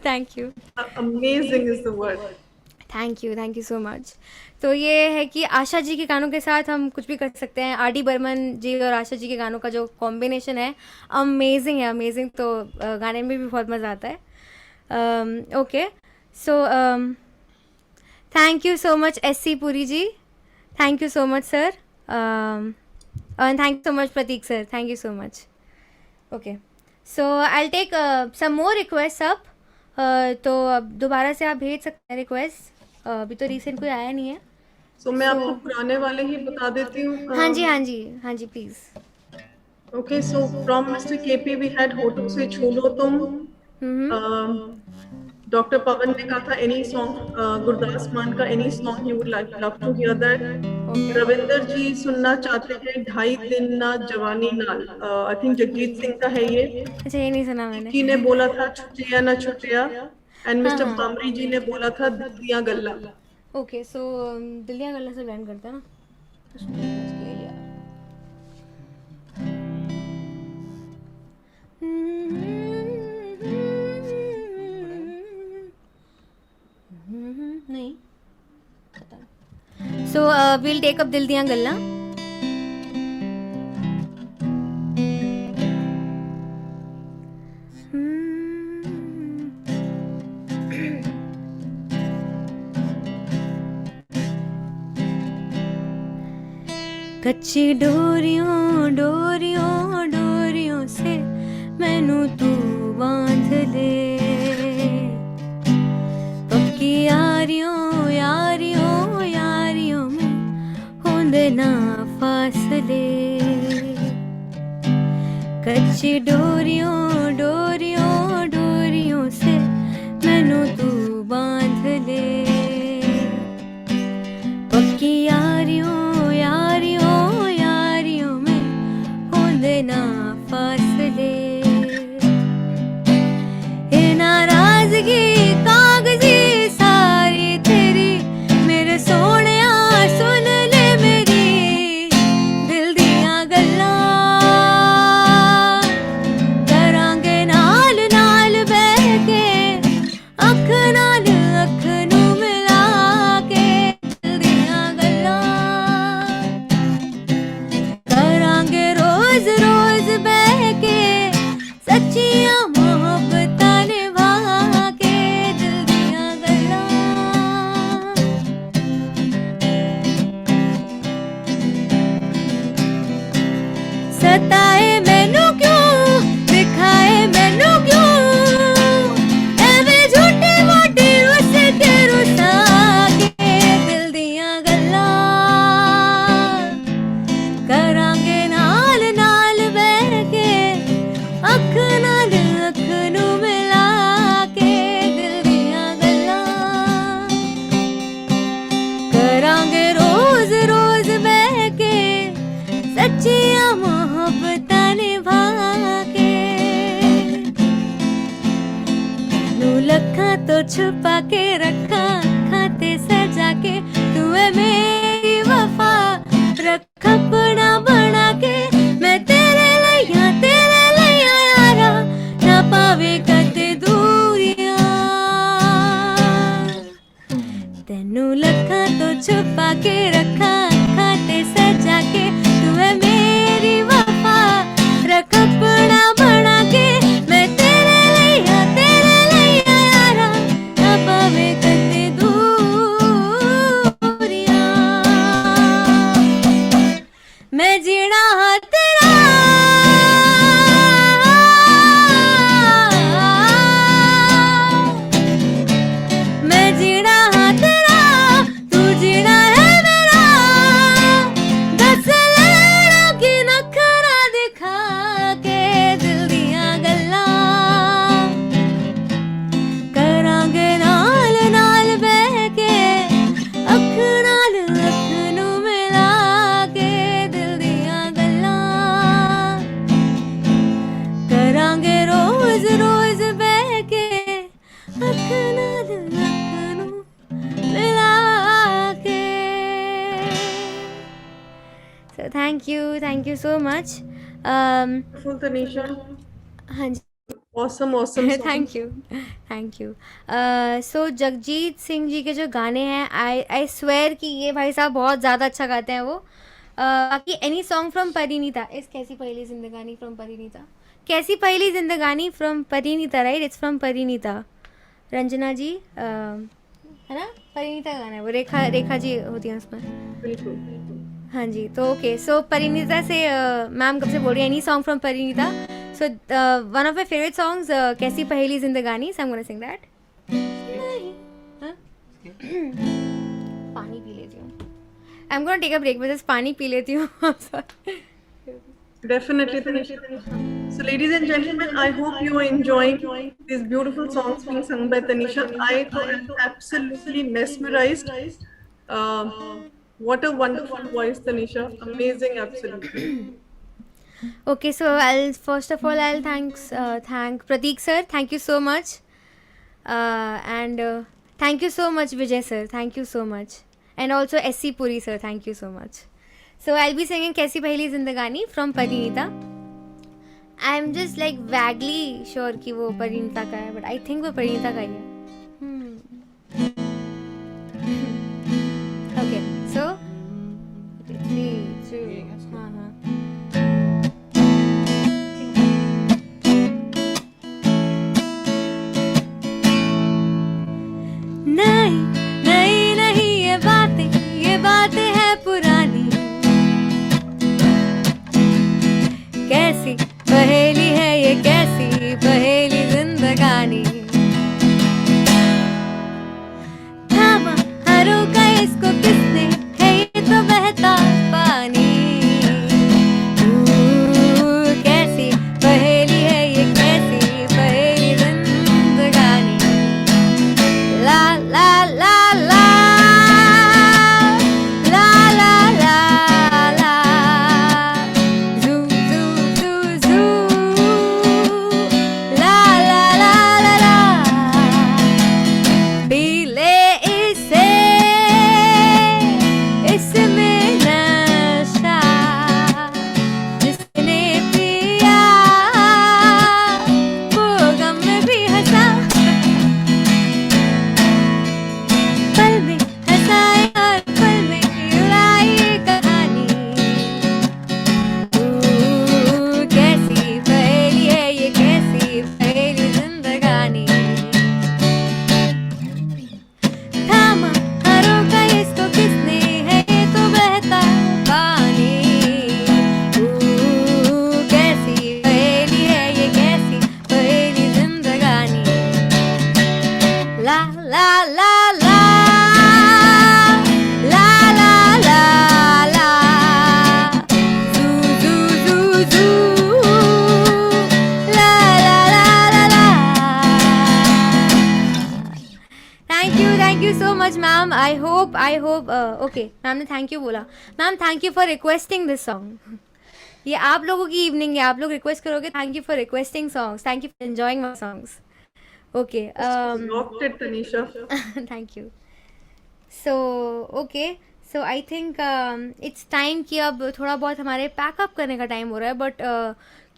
Thank you. Amazing is the word. Thank you so much. तो ये है कि आशा जी के गानों के साथ हम कुछ भी कर सकते हैं. आर डी बर्मन जी और आशा जी के गानों का जो कॉम्बिनेशन है अमेजिंग है, अमेजिंग. तो गाने में भी बहुत मज़ा आता है. Okay, so thank you so much S C Puri ji. Thank you so much sir. And thank you so much Prateek sir. Thank you so much. Okay, so I will take some more request up. तो अब दोबारा से आप भेज सकते हैं request. अभी तो रिसेंट कोई आया नहीं है. So मैं आपको पुराने वाले ही बता देती हूँ. हाँ जी हाँ जी हाँ जी please. Okay, so from Mr. KP we had होठों से छू लो तुम. डॉक्टर पवन ने कहा था एनी सॉन्ग, गुरदास मान का any song you would love to hear that. Ravinder ji सुनना चाहते हैं ढाई दिन ना जवानी नाल. आई थिंक जगजीत सिंह का है ये. अच्छा, ये नहीं सुना मैंने. की ने बोला था छुटिया ना छुटिया. एंड मिस्टर भामरी जी ने बोला था दिया गल्ला. ओके, सो दिलिया गल्ला से ब्लेंड करते हैं ना. नहीं पता. सो विल टेक अप दिल दिया गल्ला. कच्ची डोरियों डोरियों डोरियों से मैनू तू बांध ले. पक्की यारियों यारियों यारियों में होंदे ना फासले. कच्ची डोरियों डोरियों डोरियों से मैनू तू बांध ले. पक्की यारियों यारियों यारियों में होंदे ना फासले. ये नाराजगी कागजी सारी तेरी मेरे सोहणिया सुन ले मेरी दिल दियां गल्लां. करांगे नाल नाल बह के अख नाल अख नू मिला के दिल दियां गल्लां. करांगे रोज रोज बह के सच्चियां मोहब्बतां निभा के दिल दियां गल्लां. सताए मैनू क्यों दिखाए मैनू क्यों एवें झूठी मोटी रुस के रुसा के दिल दियां गल्लां. करांगे नाल नाल बह के अख नाल अख नू मिला के दिल दियां गल्लां. करांगे रोज रोज बह के सच्चियां मोहब्बतां निभा के. नू लखां तो छुपा के रखा खाते सजा के तू है मेरी वफा रख अपना बना के. मैं तेरे लिया यारा ना पावे कते दूरियां. तेनू लखां तो छुपा के रखा खाते सजा के तू है मेरी वफा रख अपना बना के. मैं तेरे लिया यारा ना पावे कते दूरियां. मैं जीना हाँ तेरा मैं जीना हाँ तेरा तू जीना है मेरा. दस लेना की नखरा दिखा के दिल दियां गल्लां. करांगे नाल नाल बह के अख नाल अख नू मिला के दिल दियां गल्लां. करांगे रोज रोज बह के अख नाल अख नू मिला के. So thank you so much. Full Tanisha. हाँ जी, Awesome, awesome song. Thank you. So Jagjit Singh ji के जो गाने हैं, आई स्वेयर कि ये भाई साहब बहुत ज़्यादा अच्छा गाते हैं वो। बाकी एनी सॉन्ग फ्रॉम परिणीता इस कैसी पहली जिंदगानी फ्रॉम परिणीता, कैसी पहली जिंदगानी from Parineeta, right? It's from Parineeta. Ranjana ji है ना, परिणीता का गाना है वो, रेखा रेखा जी होती हैं उसमें। बिल्कुल। हाँ जी, तो ओके, सो परिणीता से मैम कब से बोल रही है any song from Parineeta. So one of my favourite songs कैसी पहेली जिंदगानी, so I am gonna sing that. पानी पी लेती हूँ, I am gonna take a break, बस पानी पी लेती हूँ। Definitely, Tanisha. So, ladies and gentlemen, I hope you are enjoying these beautiful songs being sung by Tanisha. I am absolutely mesmerized. Uh, what a wonderful voice, Tanisha. Amazing, absolutely. Okay, so I'll first of all I'll thank Prateek sir, thank you so much, and thank you so much Vijay sir, thank you so much, and also SC Puri sir, thank you so much. So I'll be singing Kaisi Pehli Zindagani from Parinita. I'm just like vaguely sure कि वो परिणीता का है, but I think वो परिणीता का ही है. Okay, so 3, 2, हाँ हाँ. नहीं नहीं नहीं ये बातें है पुरानी, कैसी पहेली है ये, कैसी पहेली जिंदगानी, थामा हरों का इसको किसने, है ये तो बहता पानी, कैसी पहेली है ये, कैसी पहेली जिंदगानी, ला ला ला ला ला ला ला ला, जू जू जू जू, ला ला ला ला ला, पी ले इसे, इसमें नशा, जिसने पिया वो गम में भी हंसा, पल में हंसाए और पल में रुलाए कहानी, कैसी पहेली है ये, कैसी पहेली जिंदगानी, थामा हरों का इसको किसने, है ये तो बहता पानी, कैसी पहेली है ये, कैसी पहेली जिंदगानी, ला ला ला ला ला ला ला ला, जू जू जू जू, ला ला ला ला ला. Thank you so much ma'am. I hope okay, ma'am ने थैंक यू बोला. Ma'am thank you for requesting this song. ये आप लोगों की इवनिंग है, आप लोग रिक्वेस्ट करोगे. Thank you for requesting songs, thank you for enjoying my songs. Okay, Rocked it, Tanisha. Thank you. So okay, so I think it's time कि अब थोड़ा बहुत हमारे पैकअप करने का टाइम हो रहा है, बट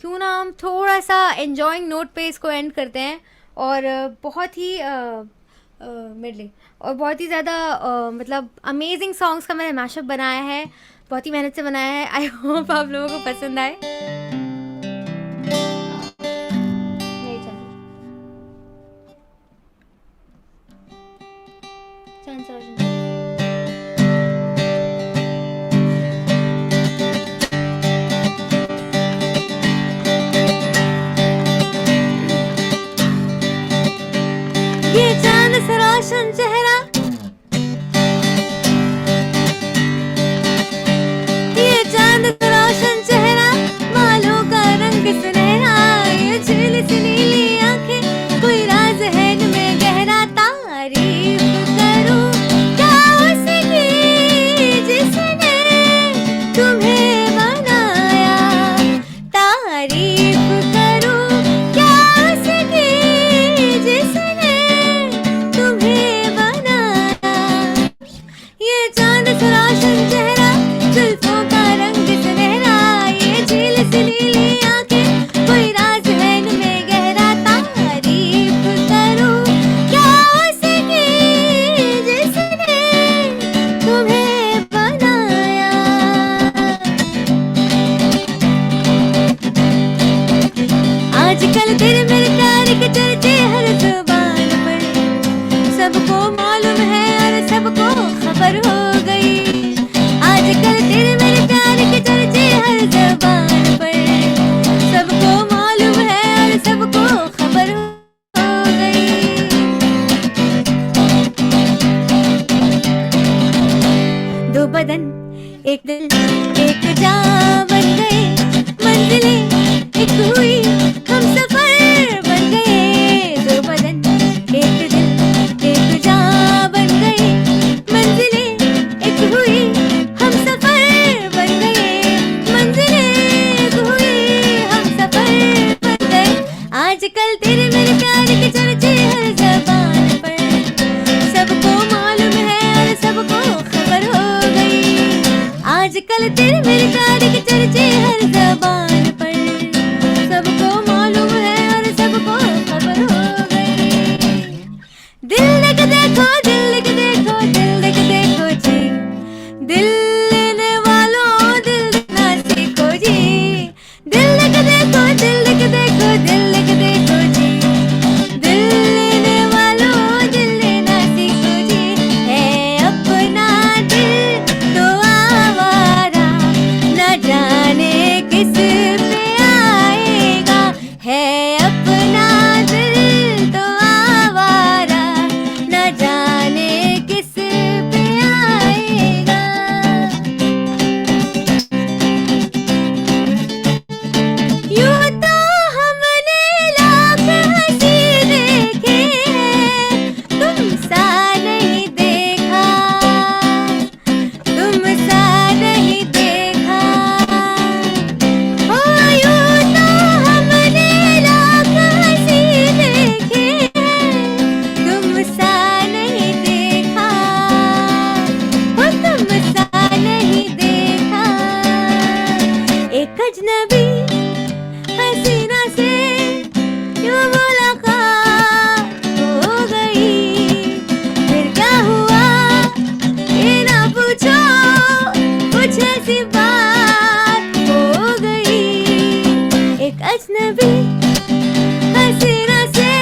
क्यों ना हम थोड़ा सा एन्जॉइंग नोट पे इसको एंड करते हैं. और बहुत ही मिडली और बहुत ही ज़्यादा मतलब अमेजिंग सॉन्ग्स का मैंने मैशअप बनाया है, बहुत ही मेहनत से बनाया है. आई होप आप लोगों को पसंद आए. यही चल ये चांद सा रोशन चेहरा, ये चांद सा रोशन चेहरा, बालों का रंग सुनहरा, ये झील सी नीली आंखें, कोई राज है इनमें गहरा. तारीफ करूं क्या उसकी जिसने तुम्हें बनाया, तारीफ करूं क्या उसकी जिसने तुम्हें बनाया. खबर हो गई। आजकल तेरे मेरे प्यार के चर्चे हर जबान पर, सबको मालूम है और सबको खबर हो गई। दो बदन एक दिल एक जान बन गए, मंजिलें एक हुई हम सफर बन गए। दो बदन एक दिल एक जान बन गए, मंजिलें एक हुई हम सफर बन गए। मंजिलें एक हुई हम सफर बन गए। आजकल तेरे मेरे प्यार के चर्चे हर जबान पर, सबको मालूम है और सबको खबर हो गई। आजकल तेरे मेरे प्यार के चर्चे हर जबान पर, सबको मालूम है और सबको खबर हो गई। दिल देख देखो, दिल देख देखो, दिल देख देखो जी, दिल लेने वालों दिल देना सीखो जी। दिल देख देखो, दिल देख देखो, दिल देख देखो जी, दिल लेने वालों दिल लेना सीखो जी। है अपना दिल तो आवारा, न जाने किस पे आएगा। है अपना दिल तो आवारा, न जाने किस पे आएगा। यूं तो हमने लाख हंसी देखे हैं, तुम सा नहीं देखा, तुम सा नहीं देखा। ओ यूं तो हमने लाख हंसी देखे हैं, तुम सा नहीं देखा, ओ तुम सा नहीं देखा। एक अजनबी हसीना से यूं मुलाकात हो गई। फिर क्या हुआ ये ना पूछो, कुछ ऐसी बात हो गई। एक अजनबी हसीना से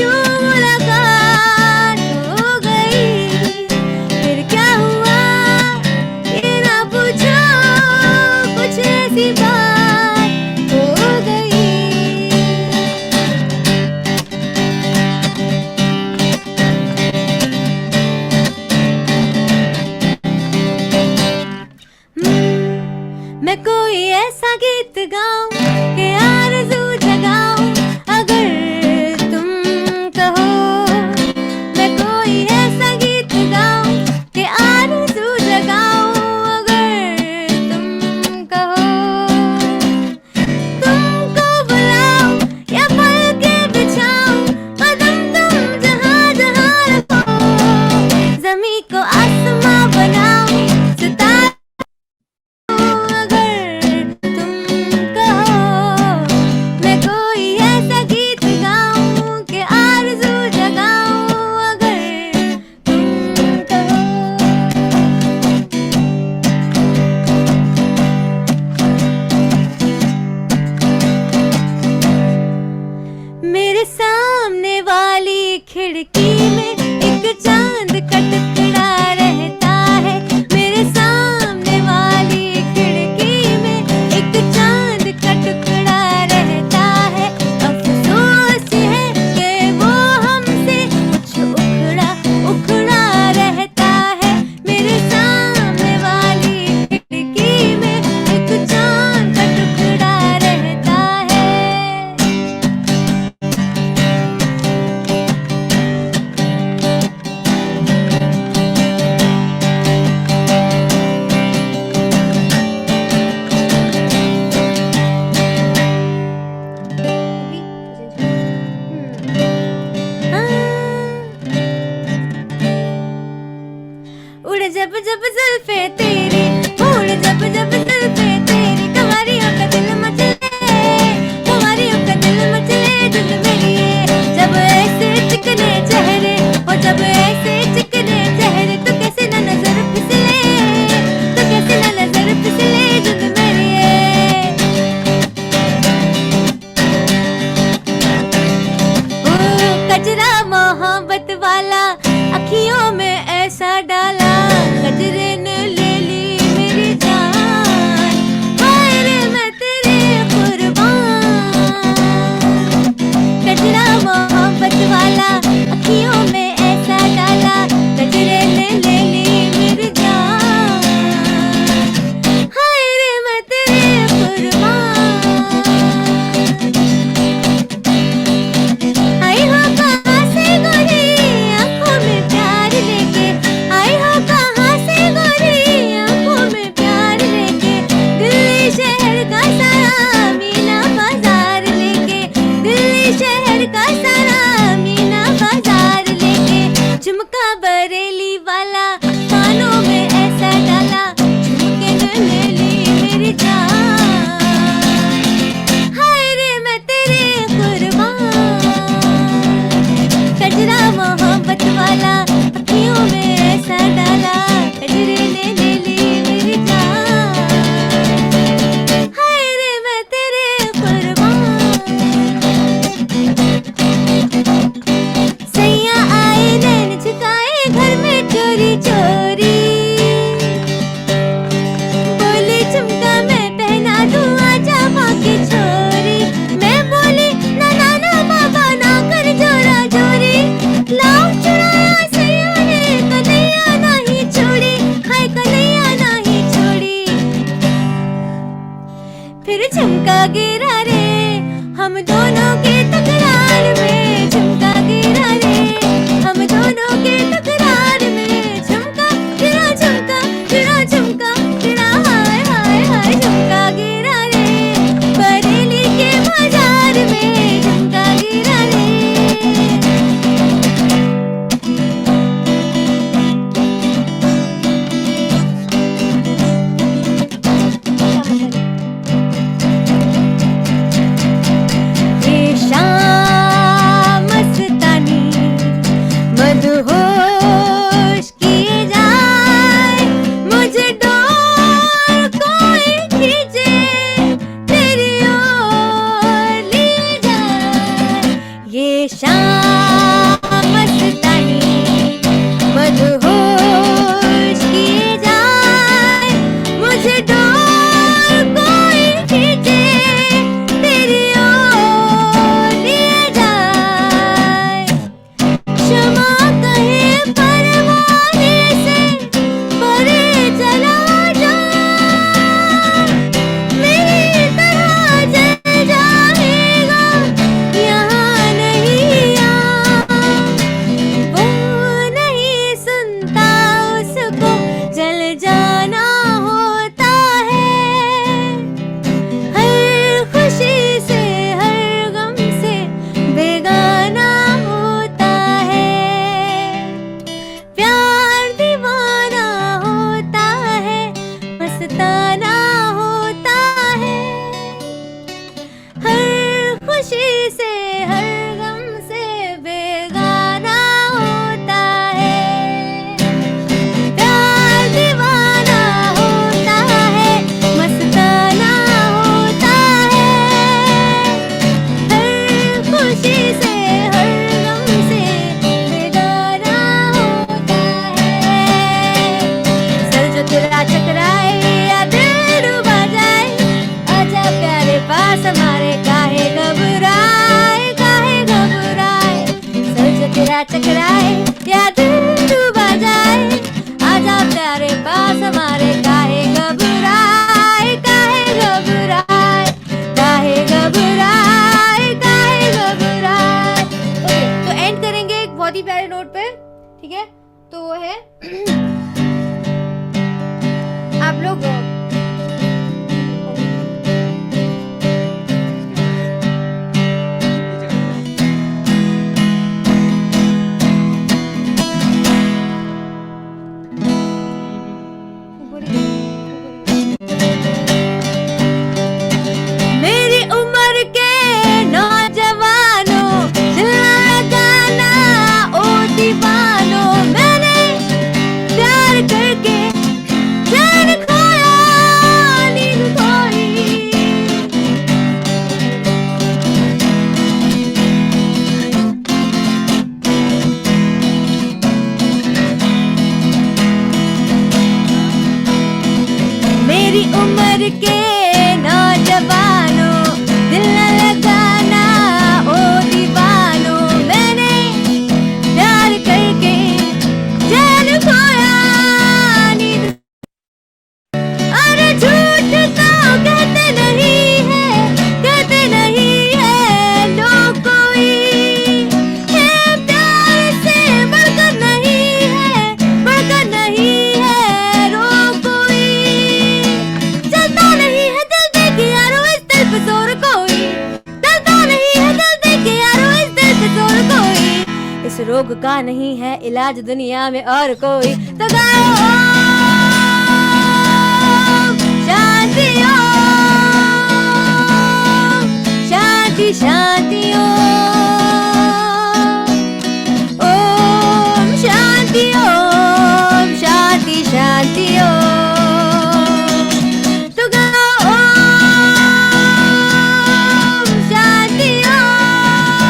यूं मुलाकात हो गई। फिर क्या हुआ ये ना पूछो, कुछ ऐसी बात हो गई। मैं कोई ऐसा गीत गाऊं कि आरज़ू जगाऊं, अगर तुम कहो। मैं कोई ऐसा गीत गाऊं कि आरज़ू जगाऊं, अगर तुम कहो। तुमको बुलाऊं या पलके बिछाऊं, कदम तुम जहाँ जहाँ रखो। ज़मीं को आसमां बनाऊं, सितारे अगर तुम कहो। मैं कोई ऐसा गीत गाऊं कि आरज़ू जगाऊं, अगर तुम कहो। मेरे सामने वाली खिड़की में एक चांद का टुकड़ा रहता है। मेरे सामने वाली खिड़की में एक चांद का टुकड़ा रहता है। अफसोस है कि वो हमसे कुछ उखड़ा उखड़ा रहता है। मेरे सामने वाली खिड़की में एक चांद का टुकड़ा रहता है। उड़ जब जब जुल्फे तेरी, उड़ जब जब जुल्फे तेरी, कवारियों का दिल मचले, कवारियों का दिल मचले दिल मेरी। जब ऐसे चिकने चेहरे, और जब ऐसे चिकने चेहरे, तो कैसे ना नजर फिसले, तो कैसे ना नजर फिसले दिल मेरी। ओ कजरा मोहब्बत वाला, अखियों में ऐसा डाला, या टकराए या दिल डूबा जाए, आजा प्यारे पास हमारे, काहे घबराए, काहे घबराए, काहे घबराए, काहे घबराए। ओके, तो एंड करेंगे एक बहुत ही प्यारे नोट पे, ठीक है? तो वो है आप लोग मेरी उम्र के नौजवानों, दिल लगाना ओ दीवानों, मैंने प्यार करके चैन खोया, नींद खोई। मेरी उम्र के नौजवानों, दिल न लगाना ओ दीवानों, मैंने प्यार करके चैन खोया, नींद। अरे झूठ तो कहते नहीं है, कहते नहीं है लोग कोई, है प्यार से बढ़कर नहीं है, बढ़कर नहीं है रोग कोई। चलता नहीं है दिल देके यारो इस दिल पे जोर कोई, चलता नहीं है दिल देके यारो इस दिल पे जोर कोई। इस रोग का नहीं है इलाज दुनिया में और कोई, तो गाओ शांति ओम, शांति शांति ओम, शांति ओम, शांति शांति ओम। तो गाओ शांति ओम,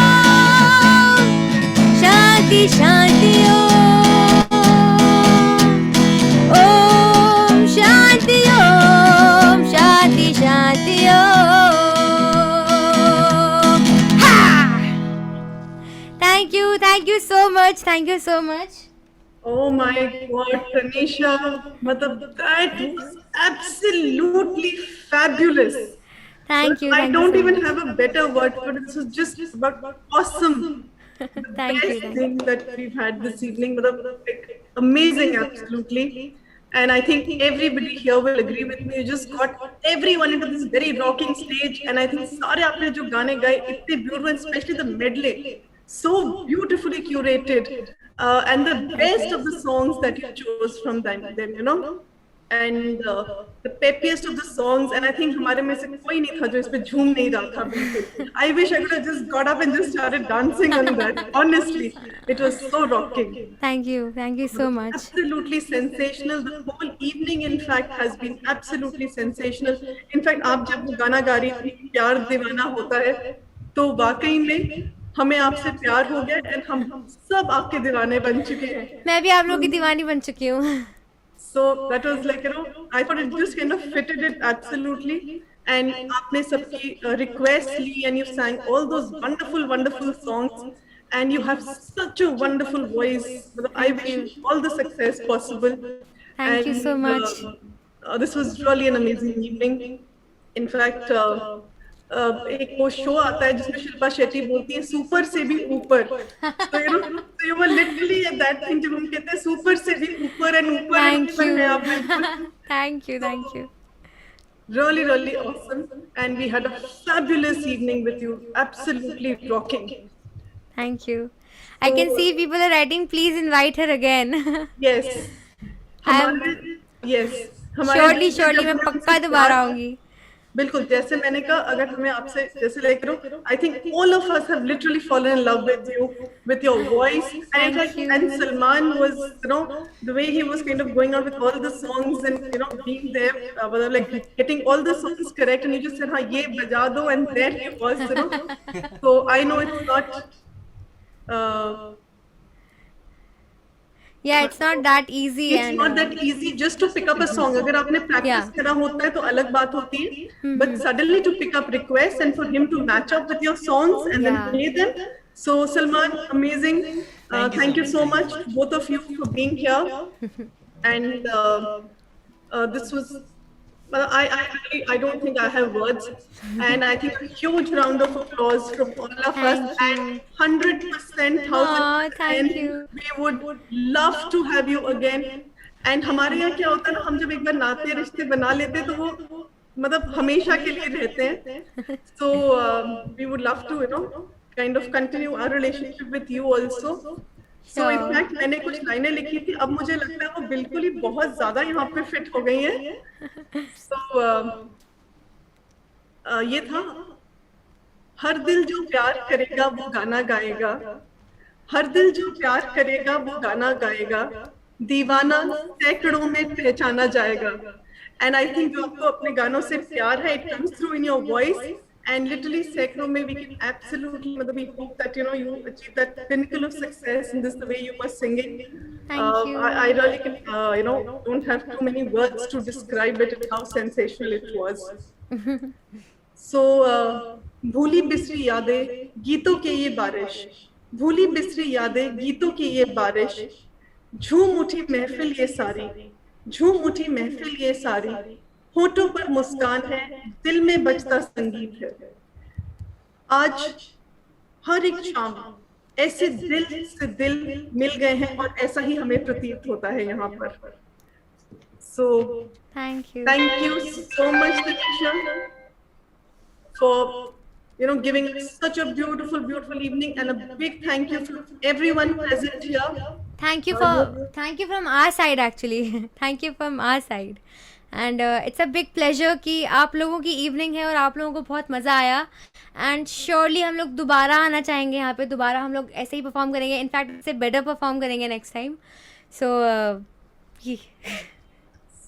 शांति शांति ओम, शांति ओम, शांति Shanti Om. Thank you so much, thank you so much. Oh my God, Tanisha, matlab, that was absolutely fabulous. Thank you. I thank you don't so even much. have a better word for it. This was just awesome. The Thank you, best thank thing that we've had this evening. Like, amazing, absolutely. And I think everybody here will agree with me. You just got everyone into this very rocking stage. And I think सारे आपने जो गाने गाए इतने beautiful, especially the medley, so beautifully curated. And the best of the songs that you chose from them, you know. And the peppiest of the songs, and I think हमारे में से कोई नहीं था जो इस पे झूम नहीं रहा था बिल्कुल. I wish I could have just got up and just started dancing on that. Honestly, it was so rocking. Thank you so much. Absolutely sensational. The whole evening, in fact, has been absolutely sensational. In fact, आप जब वो गाना गा रही थी, प्यार दीवाना होता है, तो वाकई में हमें आपसे प्यार हो गया, and हम सब आपके दीवाने बन चुके हैं. मैं भी आप लोगों की दीवानी बन चुकी हूँ. So that was like, you know, I thought it just kind of fitted it absolutely. And आपने सबकी requests Lee, and you sang all those wonderful, wonderful songs. And you have such a wonderful voice. I wish you all the success possible. Thank you so much. This was really an amazing evening. In fact, एक वो show आता है जिसमें शिल्पा शेट्टी बोलती है super से भी ऊपर. So you were literally at that thing जब हम कहते हैं सुपर से भी ऊपर and ऊपर Thank ऊपर you. है आप बिल्कुल. Thank you. Really, really awesome. And we had a fabulous evening with you. Absolutely rocking. Thank you. I can see people are writing, please invite her again. Yes. Yes. Surely मैं पक्का दोबारा आऊंगी. बिल्कुल, जैसे मैंने कहा, अगर हमें आपसे जैसे लाइक करो, I think all of us have literally fallen in love with you, with your voice. And in fact, and Salman was, the way he was kind of going on with all the songs and being there, like getting all the songs correct, and you just said, हाँ ये बजा दो, and there he was, So I know it's not. Yeah, it's not that easy. It's not that easy just to pick up a song. अगर आपने practice करा होता है तो अलग बात होती है. But suddenly to pick up requests and for him to match up with your songs and then play them, So Salman, amazing. Thank you so much, much. both of you, for being here. And this was, I don't think I have words. And I think a huge round of applause from all of us. Thank you. And 100%, 1000%, thank you. we would love to have you again. And हमारे यहाँ क्या होता है ना, हम जब एक बार नाते रिश्ते बना लेते हैं तो वो मतलब हमेशा के लिए रहते हैं. So we would love to, kind of continue our relationship with you also. So in Sure. fact मैंने कुछ लाइनें लिखी थी, अब मुझे लगता है वो बिल्कुल ही बहुत ज्यादा यहाँ पे फिट हो गई हैं. So ये था, हर दिल जो प्यार करेगा वो गाना गाएगा, हर दिल जो प्यार करेगा वो गाना गाएगा, दीवाना सैकड़ों में पहचाना जाएगा. And I think जो आपको अपने गानों से प्यार है, it comes through in your voice. And literally सैकड़ों में we can absolutely, मतलब we hope that you achieve that pinnacle of success in this, the way you were singing. Thank you. I really can, don't have too many words to describe it and how sensational it was. So भूली बिसरी यादें गीतों के ये बारिश, भूली बिसरी यादें गीतों की ये बारिश, झूम उठी महफिल ये सारी, झूम उठी महफिल ये सारी, होठों पर मुस्कान है, दिल में बजता संगीत है. आज हर एक शाम ऐसे दिल से दिल मिल गए हैं और ऐसा ही हमें प्रतीत होता है यहाँ पर. So Thank you. thank you so much, Tanisha, for giving us such a beautiful, beautiful evening, and a big thank you to everyone present here. Thank you from our side actually. Thank you from our side. And it's a big pleasure कि आप लोगों की evening है और आप लोगों को बहुत मज़ा आया. And surely हम लोग दोबारा आना चाहेंगे यहाँ पे, दोबारा हम लोग ऐसे ही perform करेंगे. In fact इससे better perform करेंगे next time. So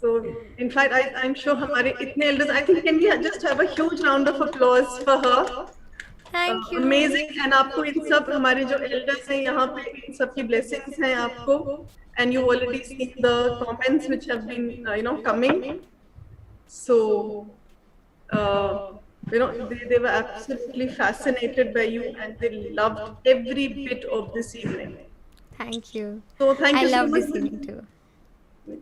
So in fact I'm sure हमारे इतने elders, I think can we just have a huge round of applause for her. thank you. Amazing. And आपको इन सब हमारे जो elders हैं यहाँ पे, इन सब की blessings हैं आपको. And you already seen the comments which have been coming. So they were absolutely fascinated by you and they loved every bit of this evening. Thank you. So thank I you so love much. this evening too.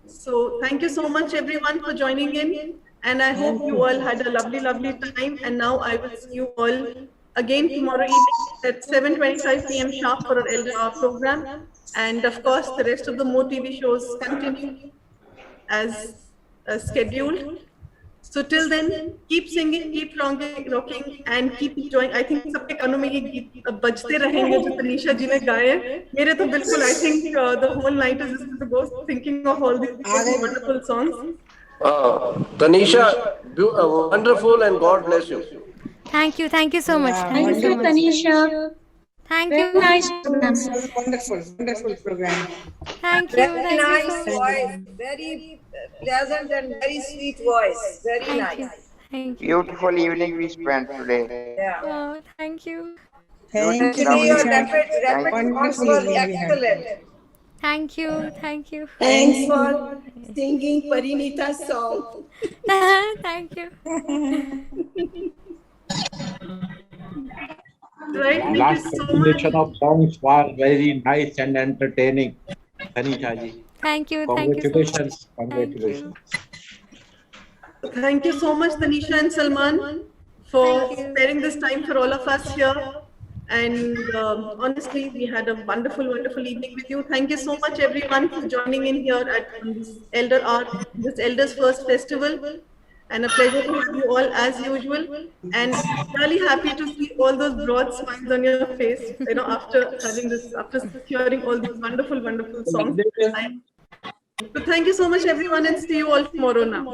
So thank you so much everyone for joining in, and I hope you all had a lovely, lovely time. And now I will see you all again tomorrow evening at 7:25 p.m. sharp for our Elder Hour program. And of course, the rest of the Mo TV shows continue as scheduled. So till then, keep singing, keep rocking, and keep enjoying. I think सबके कानों में ये गीत बजते रहेंगे जो तनीषा जी ने गाए. मेरे तो बिल्कुल, I think the whole night is just to go thinking of all these wonderful songs. Tanisha, wonderful, and God bless you. Thank you so much. Thank you Thank so you, much. Tanisha. Thank Very you. nice program. Wonderful program. Thank you. Very Thank you nice so much. voice, very pleasant and very sweet voice. Very Thank you. nice. Thank you. Beautiful evening we spent today. Yeah. Oh, thank you. Thank you, Actually, your Tanisha. rapid songs Wonderful were evening we had. excellent. Thank you. Thank you. Thanks for singing Parinita's song. Thank you. Right? Thank Last you so much. presentation of songs was very nice and entertaining. Tanisha ji, Thank you. Thank you so much. congratulations. Congratulations. Thank you so much, Tanisha and Salman, for Thank you. sparing this time for all of us here. And honestly, we had a wonderful, wonderful evening with you. Thank you so much, everyone, for joining in here at this Elder Art, this Elders First Festival. And a pleasure to have you all as usual. And really happy to see all those broad smiles on your face, after having this, after hearing all these wonderful, wonderful songs. So thank you so much, everyone, and see you all tomorrow now.